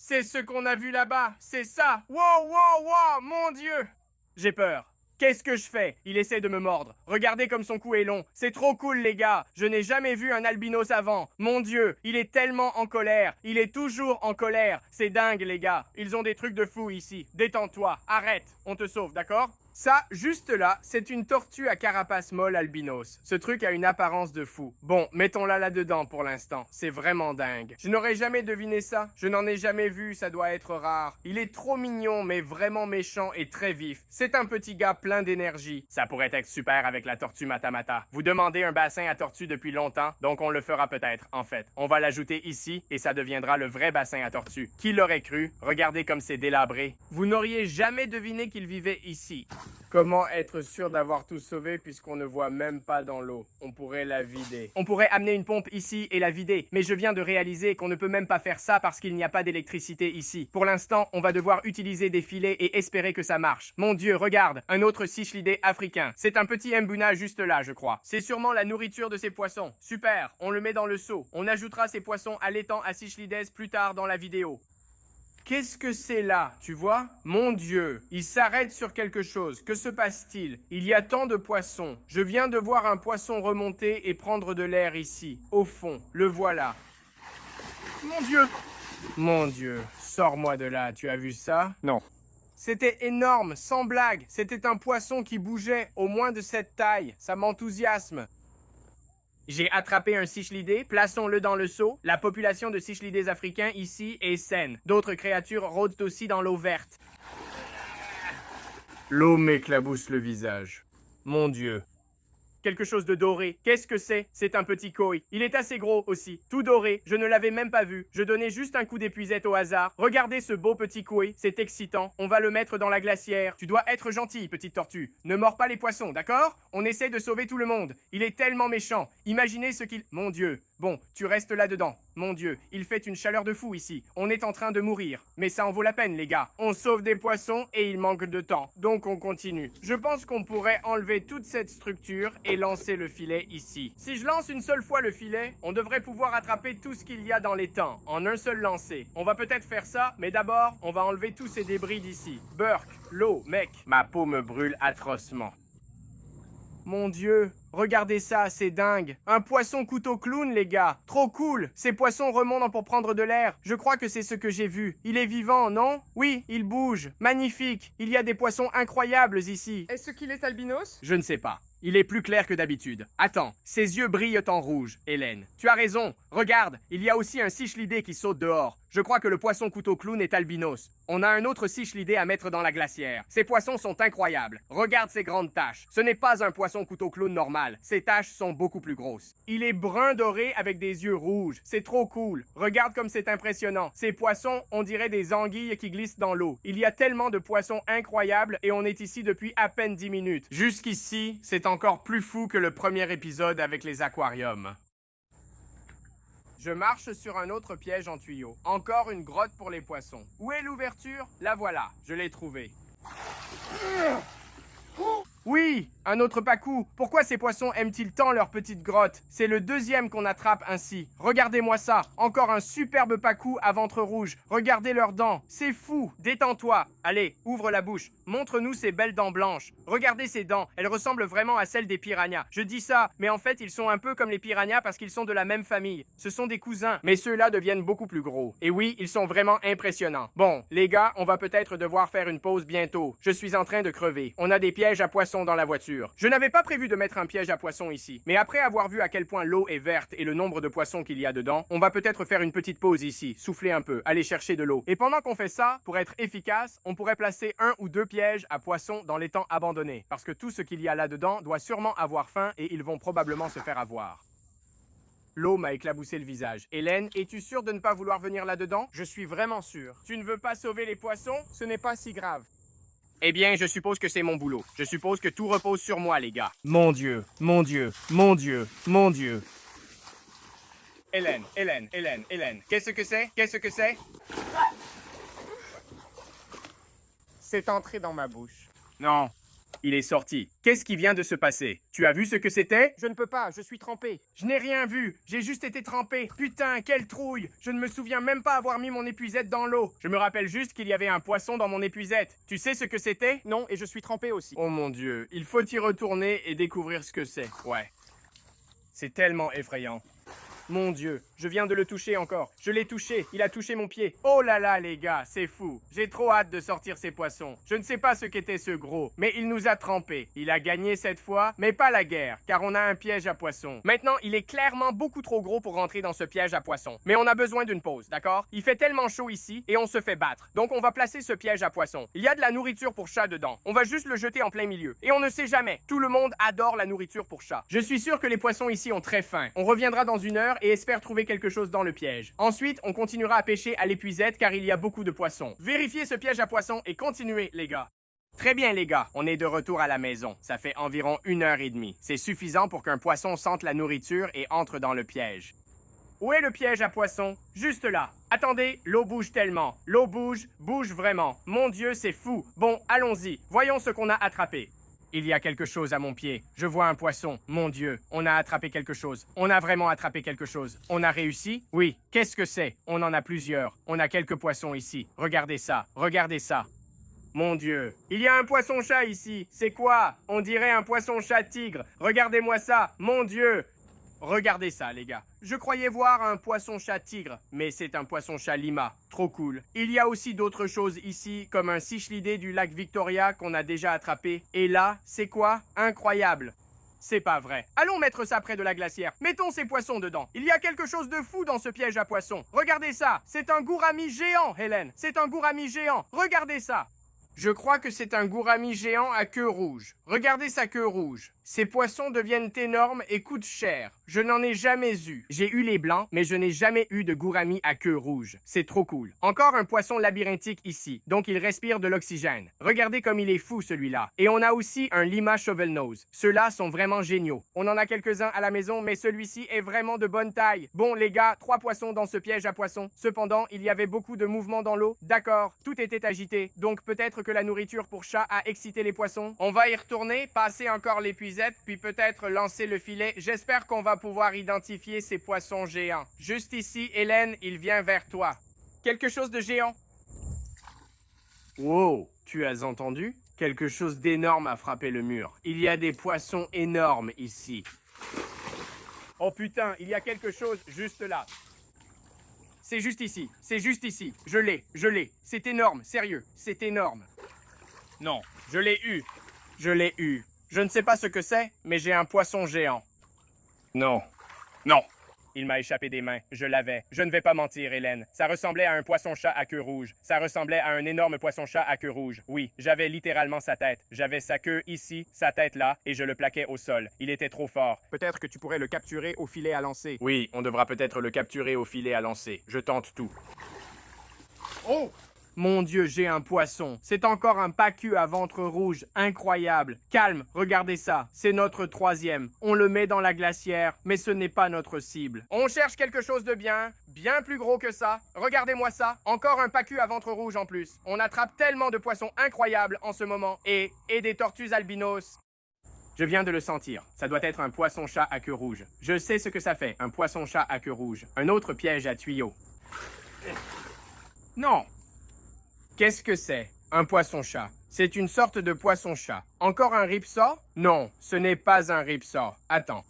C'est ce qu'on a vu là-bas, c'est ça. Wow, wow, wow, mon Dieu. J'ai peur. Qu'est-ce que je fais? Il essaie de me mordre. Regardez comme son cou est long. C'est trop cool, les gars. Je n'ai jamais vu un albinos avant. Mon Dieu, il est tellement en colère. Il est toujours en colère. C'est dingue, les gars. Ils ont des trucs de fou ici. Détends-toi. Arrête. On te sauve, d'accord? Ça, juste là, c'est une tortue à carapace molle albinos. Ce truc a une apparence de fou. Bon, mettons-la là-dedans pour l'instant. C'est vraiment dingue. Je n'aurais jamais deviné ça. Je n'en ai jamais vu, ça doit être rare. Il est trop mignon, mais vraiment méchant et très vif. C'est un petit gars plein d'énergie. Ça pourrait être super avec la tortue Matamata. Vous demandez un bassin à tortue depuis longtemps, donc on le fera peut-être, en fait. On va l'ajouter ici, et ça deviendra le vrai bassin à tortue. Qui l'aurait cru? Regardez comme c'est délabré. Vous n'auriez jamais deviné qu'il vivait ici. Comment être sûr d'avoir tout sauvé puisqu'on ne voit même pas dans l'eau? On pourrait la vider. On pourrait amener une pompe ici et la vider, mais je viens de réaliser qu'on ne peut même pas faire ça parce qu'il n'y a pas d'électricité ici. Pour l'instant, on va devoir utiliser des filets et espérer que ça marche. Mon Dieu, regarde, un autre cichlidé africain. C'est un petit mbuna juste là, je crois. C'est sûrement la nourriture de ces poissons. Super, on le met dans le seau. On ajoutera ces poissons allaitants à cichlides plus tard dans la vidéo. Qu'est-ce que c'est là, tu vois? Mon Dieu, il s'arrête sur quelque chose. Que se passe-t-il? Il y a tant de poissons. Je viens de voir un poisson remonter et prendre de l'air ici. Au fond, le voilà. Mon Dieu! Mon Dieu, sors-moi de là, tu as vu ça? Non. C'était énorme, sans blague. C'était un poisson qui bougeait, au moins de cette taille. Ça m'enthousiasme. J'ai attrapé un cichlidé, plaçons-le dans le seau. La population de cichlidés africains ici est saine. D'autres créatures rôdent aussi dans l'eau verte. L'eau m'éclabousse le visage. Mon Dieu. Quelque chose de doré. Qu'est-ce que c'est? C'est un petit koi. Il est assez gros aussi. Tout doré. Je ne l'avais même pas vu. Je donnais juste un coup d'épuisette au hasard. Regardez ce beau petit koi. C'est excitant. On va le mettre dans la glacière. Tu dois être gentil, petite tortue. Ne mords pas les poissons, d'accord? On essaie de sauver tout le monde. Il est tellement méchant. Imaginez ce qu'il... Mon Dieu. Bon, tu restes là-dedans. Mon Dieu, il fait une chaleur de fou ici. On est en train de mourir. Mais ça en vaut la peine, les gars. On sauve des poissons et il manque de temps. Donc on continue. Je pense qu'on pourrait enlever toute cette structure et lancer le filet ici. Si je lance une seule fois le filet, on devrait pouvoir attraper tout ce qu'il y a dans les temps, en un seul lancer. On va peut-être faire ça, mais d'abord, on va enlever tous ces débris d'ici. Burk, l'eau, mec. Ma peau me brûle atrocement. Mon Dieu, regardez ça, c'est dingue. Un poisson couteau clown, les gars. Trop cool. Ces poissons remontent pour prendre de l'air. Je crois que c'est ce que j'ai vu. Il est vivant, non? Oui, il bouge. Magnifique. Il y a des poissons incroyables ici. Est-ce qu'il est albinos? Je ne sais pas. Il est plus clair que d'habitude. Attends, ses yeux brillent en rouge, Hélène. Tu as raison. Regarde, il y a aussi un cichlidé qui saute dehors. Je crois que le poisson couteau clown est albinos. On a un autre cichlidé à mettre dans la glacière. Ces poissons sont incroyables. Regarde ces grandes taches. Ce n'est pas un poisson couteau clown normal. Ces taches sont beaucoup plus grosses. Il est brun doré avec des yeux rouges. C'est trop cool. Regarde comme c'est impressionnant. Ces poissons, on dirait des anguilles qui glissent dans l'eau. Il y a tellement de poissons incroyables et on est ici depuis à peine 10 minutes. Jusqu'ici, c'est encore plus fou que le premier épisode avec les aquariums. Je marche sur un autre piège en tuyau. Encore une grotte pour les poissons. Où est l'ouverture? La voilà, je l'ai trouvée. Oui, un autre pacou. Pourquoi ces poissons aiment-ils tant leur petite grotte? C'est le deuxième qu'on attrape ainsi. Regardez-moi ça. Encore un superbe pacou à ventre rouge. Regardez leurs dents. C'est fou. Détends-toi. Allez, ouvre la bouche. Montre-nous ces belles dents blanches. Regardez ces dents. Elles ressemblent vraiment à celles des piranhas. Je dis ça, mais en fait, ils sont un peu comme les piranhas parce qu'ils sont de la même famille. Ce sont des cousins. Mais ceux-là deviennent beaucoup plus gros. Et oui, ils sont vraiment impressionnants. Bon, les gars, on va peut-être devoir faire une pause bientôt. Je suis en train de crever. On a des pièges à poissons dans la voiture. Je n'avais pas prévu de mettre un piège à poissons ici, mais après avoir vu à quel point l'eau est verte et le nombre de poissons qu'il y a dedans, on va peut-être faire une petite pause ici, souffler un peu, aller chercher de l'eau. Et pendant qu'on fait ça, pour être efficace, on pourrait placer 1 ou 2 pièges à poissons dans l'étang abandonné, parce que tout ce qu'il y a là-dedans doit sûrement avoir faim et ils vont probablement se faire avoir. L'eau m'a éclaboussé le visage. Hélène, es-tu sûre de ne pas vouloir venir là-dedans? Je suis vraiment sûre. Tu ne veux pas sauver les poissons? Ce n'est pas si grave. Eh bien, je suppose que c'est mon boulot. Je suppose que tout repose sur moi, les gars. Mon Dieu, mon Dieu, mon Dieu, mon Dieu. Hélène, Hélène, Hélène, Hélène. Qu'est-ce que c'est? Qu'est-ce que c'est? C'est entré dans ma bouche. Non, Il est sorti. Qu'est-ce qui vient de se passer? Tu as vu ce que c'était? Je ne peux pas, je suis trempé. Je n'ai rien vu, j'ai juste été trempé. Putain, quelle trouille. Je ne me souviens même pas avoir mis mon épuisette dans l'eau. Je me rappelle juste qu'il y avait un poisson dans mon épuisette. Tu sais ce que c'était? Non, et je suis trempé aussi. Oh mon Dieu, il faut y retourner et découvrir ce que c'est. Ouais. C'est tellement effrayant. Mon Dieu, je viens de le toucher encore. Je l'ai touché, il a touché mon pied. Oh là là les gars, c'est fou. J'ai trop hâte de sortir ces poissons. Je ne sais pas ce qu'était ce gros, mais il nous a trempés. Il a gagné cette fois, mais pas la guerre, car on a un piège à poissons. Maintenant, il est clairement beaucoup trop gros pour rentrer dans ce piège à poissons. Mais on a besoin d'une pause, d'accord? Il fait tellement chaud ici et on se fait battre. Donc on va placer ce piège à poissons. Il y a de la nourriture pour chat dedans. On va juste le jeter en plein milieu. Et on ne sait jamais. Tout le monde adore la nourriture pour chat. Je suis sûr que les poissons ici ont très faim. On reviendra dans 1 heure et espère trouver quelque chose dans le piège. Ensuite, on continuera à pêcher à l'épuisette car il y a beaucoup de poissons. Vérifiez ce piège à poissons et continuez, les gars. Très bien les gars, on est de retour à la maison. Ça fait environ 1h30. C'est suffisant pour qu'un poisson sente la nourriture et entre dans le piège. Où est le piège à poissons? Juste là. Attendez, l'eau bouge tellement. L'eau bouge, bouge vraiment. Mon Dieu, c'est fou. Bon, allons-y. Voyons ce qu'on a attrapé. Il y a quelque chose à mon pied. Je vois un poisson. Mon Dieu, on a attrapé quelque chose. On a vraiment attrapé quelque chose. On a réussi? Oui. Qu'est-ce que c'est? On en a plusieurs. On a quelques poissons ici. Regardez ça. Regardez ça. Mon Dieu. Il y a un poisson-chat ici. C'est quoi? On dirait un poisson-chat tigre. Regardez-moi ça. Mon Dieu. Regardez ça, les gars. Je croyais voir un poisson-chat tigre, mais c'est un poisson-chat lima. Trop cool. Il y a aussi d'autres choses ici, comme un cichlidé du lac Victoria qu'on a déjà attrapé. Et là, c'est quoi? Incroyable. C'est pas vrai. Allons mettre ça près de la glacière. Mettons ces poissons dedans. Il y a quelque chose de fou dans ce piège à poissons. Regardez ça. C'est un gourami géant, Hélène. C'est un gourami géant. Regardez ça. Je crois que c'est un gourami géant à queue rouge. Regardez sa queue rouge. Ces poissons deviennent énormes et coûtent cher. Je n'en ai jamais eu. J'ai eu les blancs, mais je n'ai jamais eu de gourami à queue rouge. C'est trop cool. Encore un poisson labyrinthique ici, donc il respire de l'oxygène. Regardez comme il est fou celui-là. Et on a aussi un lima shovelnose. Ceux-là sont vraiment géniaux. On en a quelques-uns à la maison, mais celui-ci est vraiment de bonne taille. Bon les gars, 3 poissons dans ce piège à poissons. Cependant, il y avait beaucoup de mouvements dans l'eau. D'accord, tout était agité, donc peut-être que la nourriture pour chat a excité les poissons. On va y retourner, passer encore l'épuisette, puis peut-être lancer le filet. J'espère qu'on va pouvoir identifier ces poissons géants. Juste ici, Hélène, il vient vers toi. Quelque chose de géant. Wow, tu as entendu? Quelque chose d'énorme a frappé le mur. Il y a des poissons énormes ici. Oh putain, il y a quelque chose juste là. C'est juste ici, c'est juste ici. Je l'ai. C'est énorme, sérieux, c'est énorme. Non, je l'ai eu. Je l'ai eu. Je ne sais pas ce que c'est, mais j'ai un poisson géant. Non. Non. Il m'a échappé des mains. Je l'avais. Je ne vais pas mentir, Hélène. Ça ressemblait à un poisson-chat à queue rouge. Ça ressemblait à un énorme poisson-chat à queue rouge. Oui, j'avais littéralement sa tête. J'avais sa queue ici, sa tête là, et je le plaquais au sol. Il était trop fort. Peut-être que tu pourrais le capturer au filet à lancer. Oui, on devra peut-être le capturer au filet à lancer. Je tente tout. Oh! Mon Dieu, j'ai un poisson. C'est encore un pacu à ventre rouge. Incroyable. Calme, regardez ça. C'est notre 3e. On le met dans la glacière, mais ce n'est pas notre cible. On cherche quelque chose de bien plus gros que ça. Regardez-moi ça. Encore un pacu à ventre rouge en plus. On attrape tellement de poissons incroyables en ce moment. Et des tortues albinos. Je viens de le sentir. Ça doit être un poisson-chat à queue rouge. Je sais ce que ça fait, un poisson-chat à queue rouge. Un autre piège à tuyaux. Non! Qu'est-ce que c'est? Un poisson-chat. C'est une sorte de poisson-chat. Encore un ripsaw? Non, ce n'est pas un ripsaw. Attends.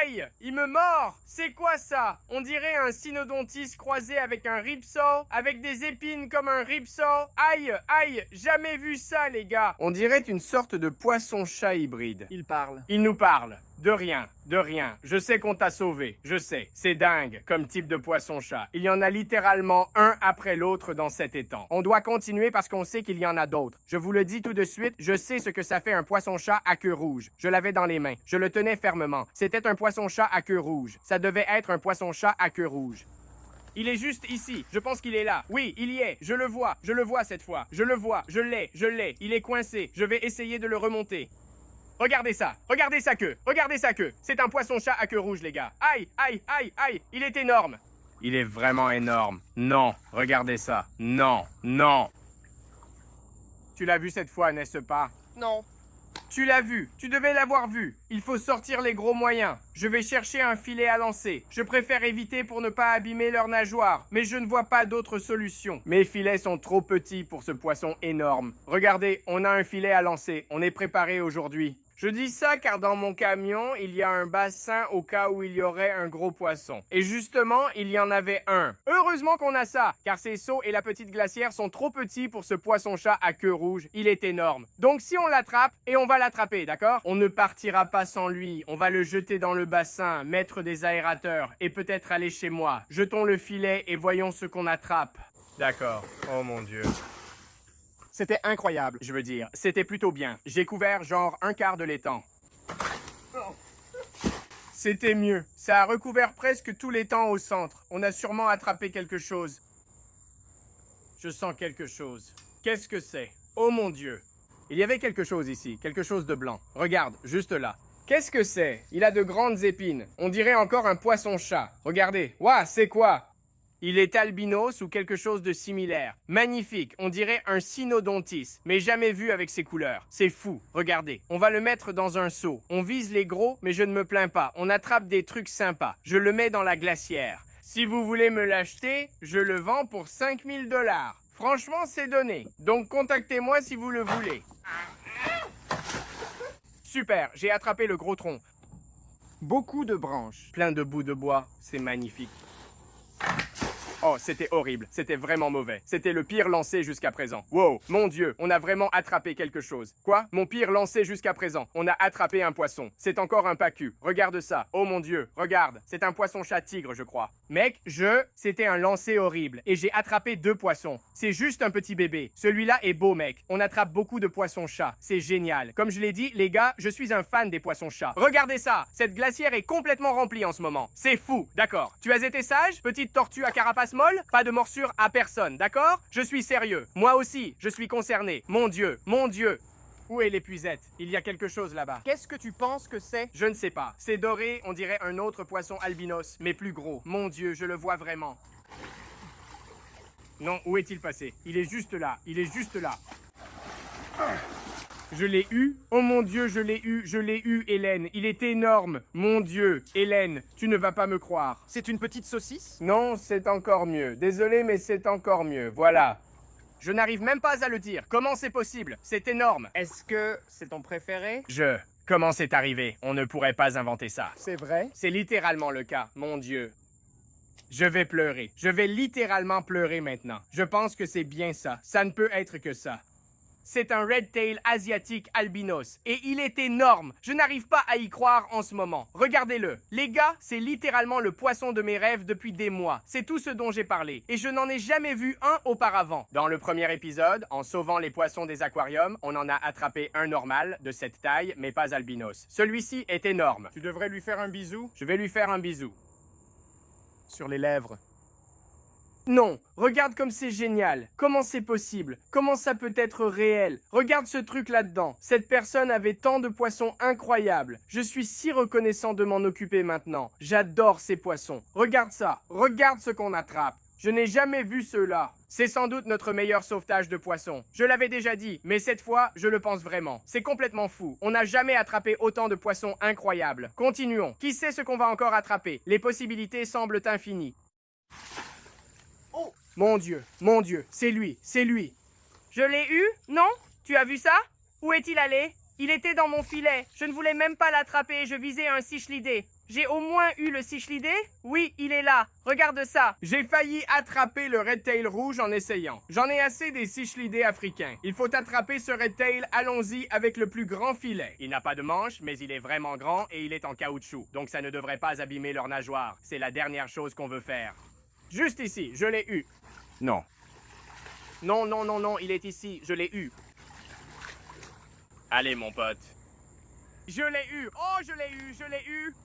Aïe! Il me mord! C'est quoi ça? On dirait un cynodontis croisé avec un ripsaw, avec des épines comme un ripsaw. Aïe! Aïe! Jamais vu ça, les gars! On dirait une sorte de poisson-chat hybride. Il parle. Il nous parle. De rien, de rien. Je sais qu'on t'a sauvé, je sais. C'est dingue comme type de poisson-chat. Il y en a littéralement un après l'autre dans cet étang. On doit continuer parce qu'on sait qu'il y en a d'autres. Je vous le dis tout de suite, je sais ce que ça fait un poisson-chat à queue rouge. Je l'avais dans les mains. Je le tenais fermement. C'était un poisson-chat à queue rouge. Ça devait être un poisson-chat à queue rouge. Il est juste ici. Je pense qu'il est là. Oui, il y est. Je le vois. Je le vois cette fois. Je le vois. Je l'ai. Je l'ai. Il est coincé. Je vais essayer de le remonter. Regardez ça. Regardez sa queue. Regardez sa queue. C'est un poisson-chat à queue rouge, les gars. Aïe, aïe, aïe, aïe. Il est énorme. Il est vraiment énorme. Non. Regardez ça. Non. Non. Tu l'as vu cette fois, n'est-ce pas? Non. Tu l'as vu, tu devais l'avoir vu. Il faut sortir les gros moyens. Je vais chercher un filet à lancer. Je préfère éviter pour ne pas abîmer leurs nageoires, mais je ne vois pas d'autre solution. Mes filets sont trop petits pour ce poisson énorme. Regardez, on a un filet à lancer. On est préparé aujourd'hui. Je dis ça car dans mon camion, il y a un bassin au cas où il y aurait un gros poisson. Et justement, il y en avait un. Heureusement qu'on a ça, car ces seaux et la petite glacière sont trop petits pour ce poisson-chat à queue rouge. Il est énorme. Donc si on l'attrape, et on va l'attraper, d'accord? On ne partira pas sans lui. On va le jeter dans le bassin, mettre des aérateurs, et peut-être aller chez moi. Jetons le filet et voyons ce qu'on attrape. D'accord. Oh mon Dieu. C'était incroyable, je veux dire. C'était plutôt bien. J'ai couvert genre un quart de l'étang. C'était mieux. Ça a recouvert presque tout l'étang au centre. On a sûrement attrapé quelque chose. Je sens quelque chose. Qu'est-ce que c'est? Oh mon Dieu. Il y avait quelque chose ici, quelque chose de blanc. Regarde, juste là. Qu'est-ce que c'est? Il a de grandes épines. On dirait encore un poisson-chat. Regardez. Ouah, c'est quoi? Il est albinos ou quelque chose de similaire. Magnifique, on dirait un cynodontis, mais jamais vu avec ces couleurs. C'est fou, regardez. On va le mettre dans un seau. On vise les gros, mais je ne me plains pas. On attrape des trucs sympas. Je le mets dans la glacière. Si vous voulez me l'acheter, je le vends pour 5000 $. Franchement, c'est donné. Donc contactez-moi si vous le voulez. Super, j'ai attrapé le gros tronc. Beaucoup de branches, plein de bouts de bois. C'est magnifique. Oh, c'était horrible. C'était vraiment mauvais. C'était le pire lancé jusqu'à présent. Wow, mon Dieu, on a vraiment attrapé quelque chose. Quoi? Mon pire lancé jusqu'à présent. On a attrapé un poisson. C'est encore un pacu. Regarde ça. Oh mon Dieu, regarde. C'est un poisson-chat tigre, je crois. Mec, c'était un lancer horrible. Et j'ai attrapé 2 poissons. C'est juste un petit bébé. Celui-là est beau, mec. On attrape beaucoup de poissons-chats. C'est génial. Comme je l'ai dit, les gars, je suis un fan des poissons-chats. Regardez ça. Cette glacière est complètement remplie en ce moment. C'est fou. D'accord. Tu as été sage? Petite tortue à carapace molle? Pas de morsure à personne, d'accord? Je suis sérieux. Moi aussi, je suis concerné. Mon Dieu, mon Dieu. Où est l'épuisette? Il y a quelque chose là-bas. Qu'est-ce que tu penses que c'est? Je ne sais pas. C'est doré, on dirait un autre poisson albinos, mais plus gros. Mon Dieu, je le vois vraiment. Non, où est-il passé? Il est juste là, il est juste là. Je l'ai eu? Oh mon Dieu, je l'ai eu, Hélène. Il est énorme. Mon Dieu, Hélène, tu ne vas pas me croire. C'est une petite saucisse? Non, c'est encore mieux. Désolé, mais c'est encore mieux. Voilà. Je n'arrive même pas à le dire. Comment c'est possible? C'est énorme. Est-ce que c'est ton préféré? Comment c'est arrivé? On ne pourrait pas inventer ça. C'est vrai? C'est littéralement le cas. Mon Dieu. Je vais pleurer. Je vais littéralement pleurer maintenant. Je pense que c'est bien ça. Ça ne peut être que ça. C'est un red tail asiatique albinos. Et il est énorme. Je n'arrive pas à y croire en ce moment. Regardez-le. Les gars, c'est littéralement le poisson de mes rêves depuis des mois. C'est tout ce dont j'ai parlé. Et je n'en ai jamais vu un auparavant. Dans le premier épisode, en sauvant les poissons des aquariums, on en a attrapé un normal, de cette taille, mais pas albinos. Celui-ci est énorme. Tu devrais lui faire un bisou? Je vais lui faire un bisou. Sur les lèvres. Non, regarde comme c'est génial. Comment c'est possible? Comment ça peut être réel? Regarde ce truc là-dedans. Cette personne avait tant de poissons incroyables. Je suis si reconnaissant de m'en occuper maintenant. J'adore ces poissons. Regarde ça. Regarde ce qu'on attrape. Je n'ai jamais vu ceux-là. C'est sans doute notre meilleur sauvetage de poissons. Je l'avais déjà dit, mais cette fois, je le pense vraiment. C'est complètement fou. On n'a jamais attrapé autant de poissons incroyables. Continuons. Qui sait ce qu'on va encore attraper? Les possibilités semblent infinies. Mon Dieu, c'est lui, c'est lui. Je l'ai eu? Non? Tu as vu ça? Où est-il allé? Il était dans mon filet. Je ne voulais même pas l'attraper, je visais un cichlidé. J'ai au moins eu le cichlidé? Oui, il est là. Regarde ça. J'ai failli attraper le red tail rouge en essayant. J'en ai assez des cichlidés africains. Il faut attraper ce red tail, allons-y avec le plus grand filet. Il n'a pas de manche, mais il est vraiment grand et il est en caoutchouc. Donc ça ne devrait pas abîmer leur nageoire. C'est la dernière chose qu'on veut faire. Juste ici, je l'ai eu. Non. Non, il est ici, je l'ai eu. Allez, mon pote. Je l'ai eu. Oh, je l'ai eu.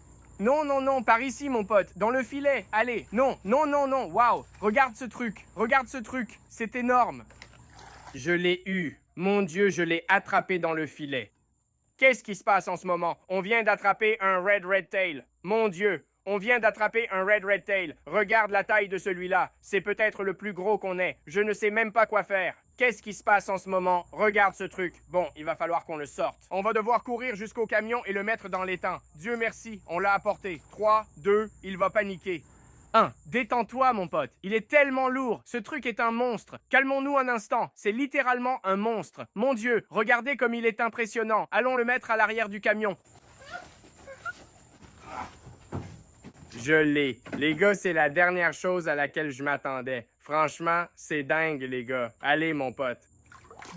Non, par ici, mon pote, dans le filet. Allez, non, waouh. Regarde ce truc, c'est énorme. Je l'ai eu. Mon Dieu, je l'ai attrapé dans le filet. Qu'est-ce qui se passe en ce moment? On vient d'attraper un red tail. Mon Dieu. On vient d'attraper un red tail. Regarde la taille de celui-là. C'est peut-être le plus gros qu'on ait. Je ne sais même pas quoi faire. Qu'est-ce qui se passe en ce moment? Regarde ce truc. Bon, il va falloir qu'on le sorte. On va devoir courir jusqu'au camion et le mettre dans l'étang. Dieu merci, on l'a apporté. 3, 2, il va paniquer. 1. Détends-toi, mon pote. Il est tellement lourd. Ce truc est un monstre. Calmons-nous un instant. C'est littéralement un monstre. Mon Dieu, regardez comme il est impressionnant. Allons le mettre à l'arrière du camion. Je l'ai. Les gars, c'est la dernière chose à laquelle je m'attendais. Franchement, c'est dingue, les gars. Allez, mon pote.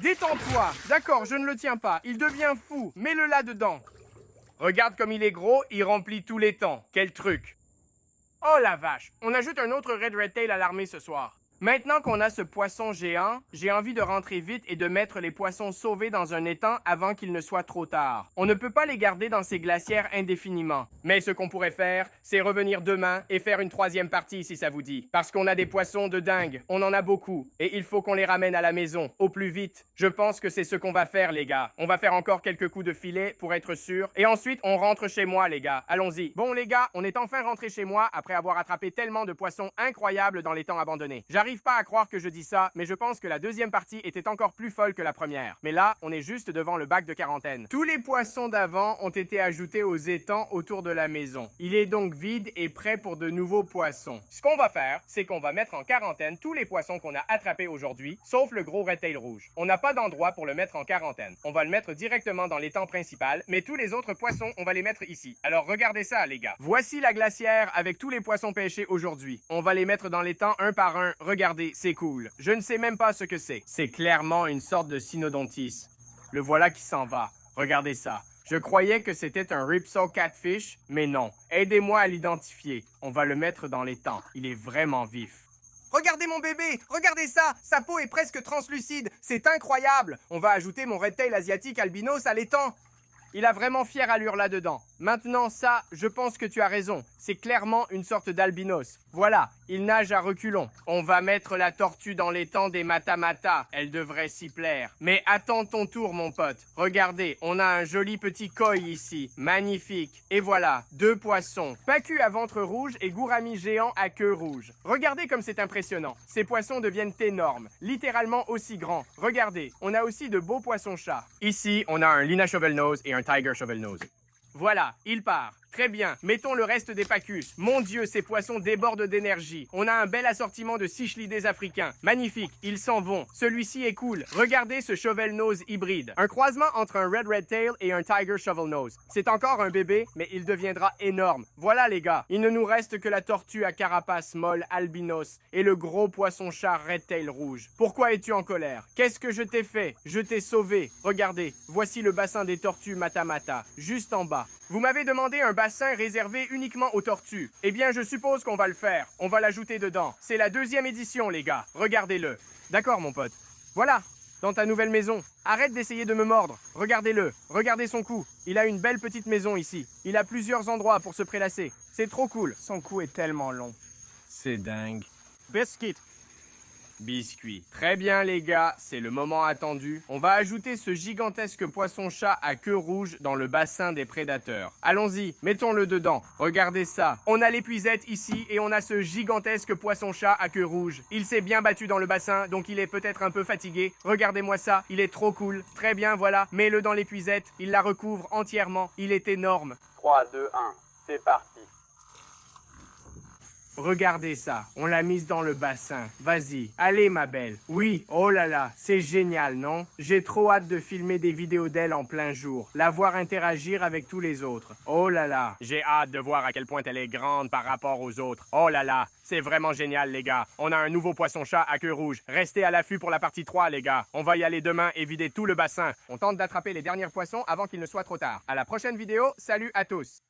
Détends-toi. D'accord, je ne le tiens pas. Il devient fou. Mets-le là-dedans. Regarde comme il est gros, il remplit tous les temps. Quel truc. Oh la vache. On ajoute un autre Red Redtail à l'armée ce soir. Maintenant qu'on a ce poisson géant, j'ai envie de rentrer vite et de mettre les poissons sauvés dans un étang avant qu'il ne soit trop tard. On ne peut pas les garder dans ces glacières indéfiniment. Mais ce qu'on pourrait faire, c'est revenir demain et faire une 3e partie si ça vous dit. Parce qu'on a des poissons de dingue, on en a beaucoup, et il faut qu'on les ramène à la maison, au plus vite. Je pense que c'est ce qu'on va faire, les gars. On va faire encore quelques coups de filet pour être sûr, et ensuite on rentre chez moi, les gars. Allons-y. Bon, les gars, on est enfin rentré chez moi après avoir attrapé tellement de poissons incroyables dans l'étang abandonné. J'arrive pas à croire que je dis ça, mais je pense que la 2e partie était encore plus folle que la première. Mais là, on est juste devant le bac de quarantaine. Tous les poissons d'avant ont été ajoutés aux étangs autour de la maison. Il est donc vide et prêt pour de nouveaux poissons. Ce qu'on va faire, c'est qu'on va mettre en quarantaine tous les poissons qu'on a attrapés aujourd'hui, sauf le gros redtail rouge. On n'a pas d'endroit pour le mettre en quarantaine. On va le mettre directement dans l'étang principal, mais tous les autres poissons, on va les mettre ici. Alors regardez ça, les gars. Voici la glacière avec tous les poissons pêchés aujourd'hui. On va les mettre dans l'étang un par un. Regardez, c'est cool. Je ne sais même pas ce que c'est. C'est clairement une sorte de cynodontis. Le voilà qui s'en va. Regardez ça. Je croyais que c'était un ripsaw catfish, mais non. Aidez-moi à l'identifier. On va le mettre dans l'étang. Il est vraiment vif. Regardez mon bébé! Regardez ça! Sa peau est presque translucide. C'est incroyable! On va ajouter mon redtail asiatique albinos à l'étang. Il a vraiment fière allure là-dedans. Maintenant, ça, je pense que tu as raison. C'est clairement une sorte d'albinos. Voilà, il nage à reculons. On va mettre la tortue dans l'étang des Matamata. Elle devrait s'y plaire. Mais attends ton tour, mon pote. Regardez, on a un joli petit koi ici. Magnifique. Et voilà, 2 poissons. Pacu à ventre rouge et gourami géant à queue rouge. Regardez comme c'est impressionnant. Ces poissons deviennent énormes. Littéralement aussi grands. Regardez, on a aussi de beaux poissons-chats. Ici, on a un Lina Shovelnose et un Tiger Shovelnose. Voilà, il part. Très bien, mettons le reste des pacus. Mon Dieu, ces poissons débordent d'énergie. On a un bel assortiment de cichlidés africains. Magnifique, ils s'en vont. Celui-ci est cool. Regardez ce shovelnose hybride. Un croisement entre un red redtail et un tiger shovelnose. C'est encore un bébé, mais il deviendra énorme. Voilà les gars, il ne nous reste que la tortue à carapace molle albinos et le gros poisson-chat redtail rouge. Pourquoi es-tu en colère? Qu'est-ce que je t'ai fait? Je t'ai sauvé. Regardez, voici le bassin des tortues Matamata, juste en bas. Vous m'avez demandé un bassin réservé uniquement aux tortues. Eh bien, je suppose qu'on va le faire. On va l'ajouter dedans. C'est la 2e édition, les gars. Regardez-le. D'accord, mon pote. Voilà, dans ta nouvelle maison. Arrête d'essayer de me mordre. Regardez-le. Regardez son cou. Il a une belle petite maison ici. Il a plusieurs endroits pour se prélasser. C'est trop cool. Son cou est tellement long. C'est dingue. Biscuit. Biscuit. Très bien les gars, c'est le moment attendu. On va ajouter ce gigantesque poisson-chat à queue rouge dans le bassin des prédateurs. Allons-y, mettons-le dedans. Regardez ça. On a l'épuisette ici et on a ce gigantesque poisson-chat à queue rouge. Il s'est bien battu dans le bassin, donc il est peut-être un peu fatigué. Regardez-moi ça, il est trop cool. Très bien, voilà. Mets-le dans l'épuisette. Il la recouvre entièrement. Il est énorme. 3, 2, 1, c'est parti. Regardez ça, on l'a mise dans le bassin. Vas-y, allez ma belle. Oui, oh là là, c'est génial, non? J'ai trop hâte de filmer des vidéos d'elle en plein jour, la voir interagir avec tous les autres. Oh là là, j'ai hâte de voir à quel point elle est grande par rapport aux autres. Oh là là, c'est vraiment génial les gars. On a un nouveau poisson-chat à queue rouge. Restez à l'affût pour la partie 3 les gars. On va y aller demain et vider tout le bassin. On tente d'attraper les derniers poissons avant qu'il ne soit trop tard. À la prochaine vidéo, salut à tous.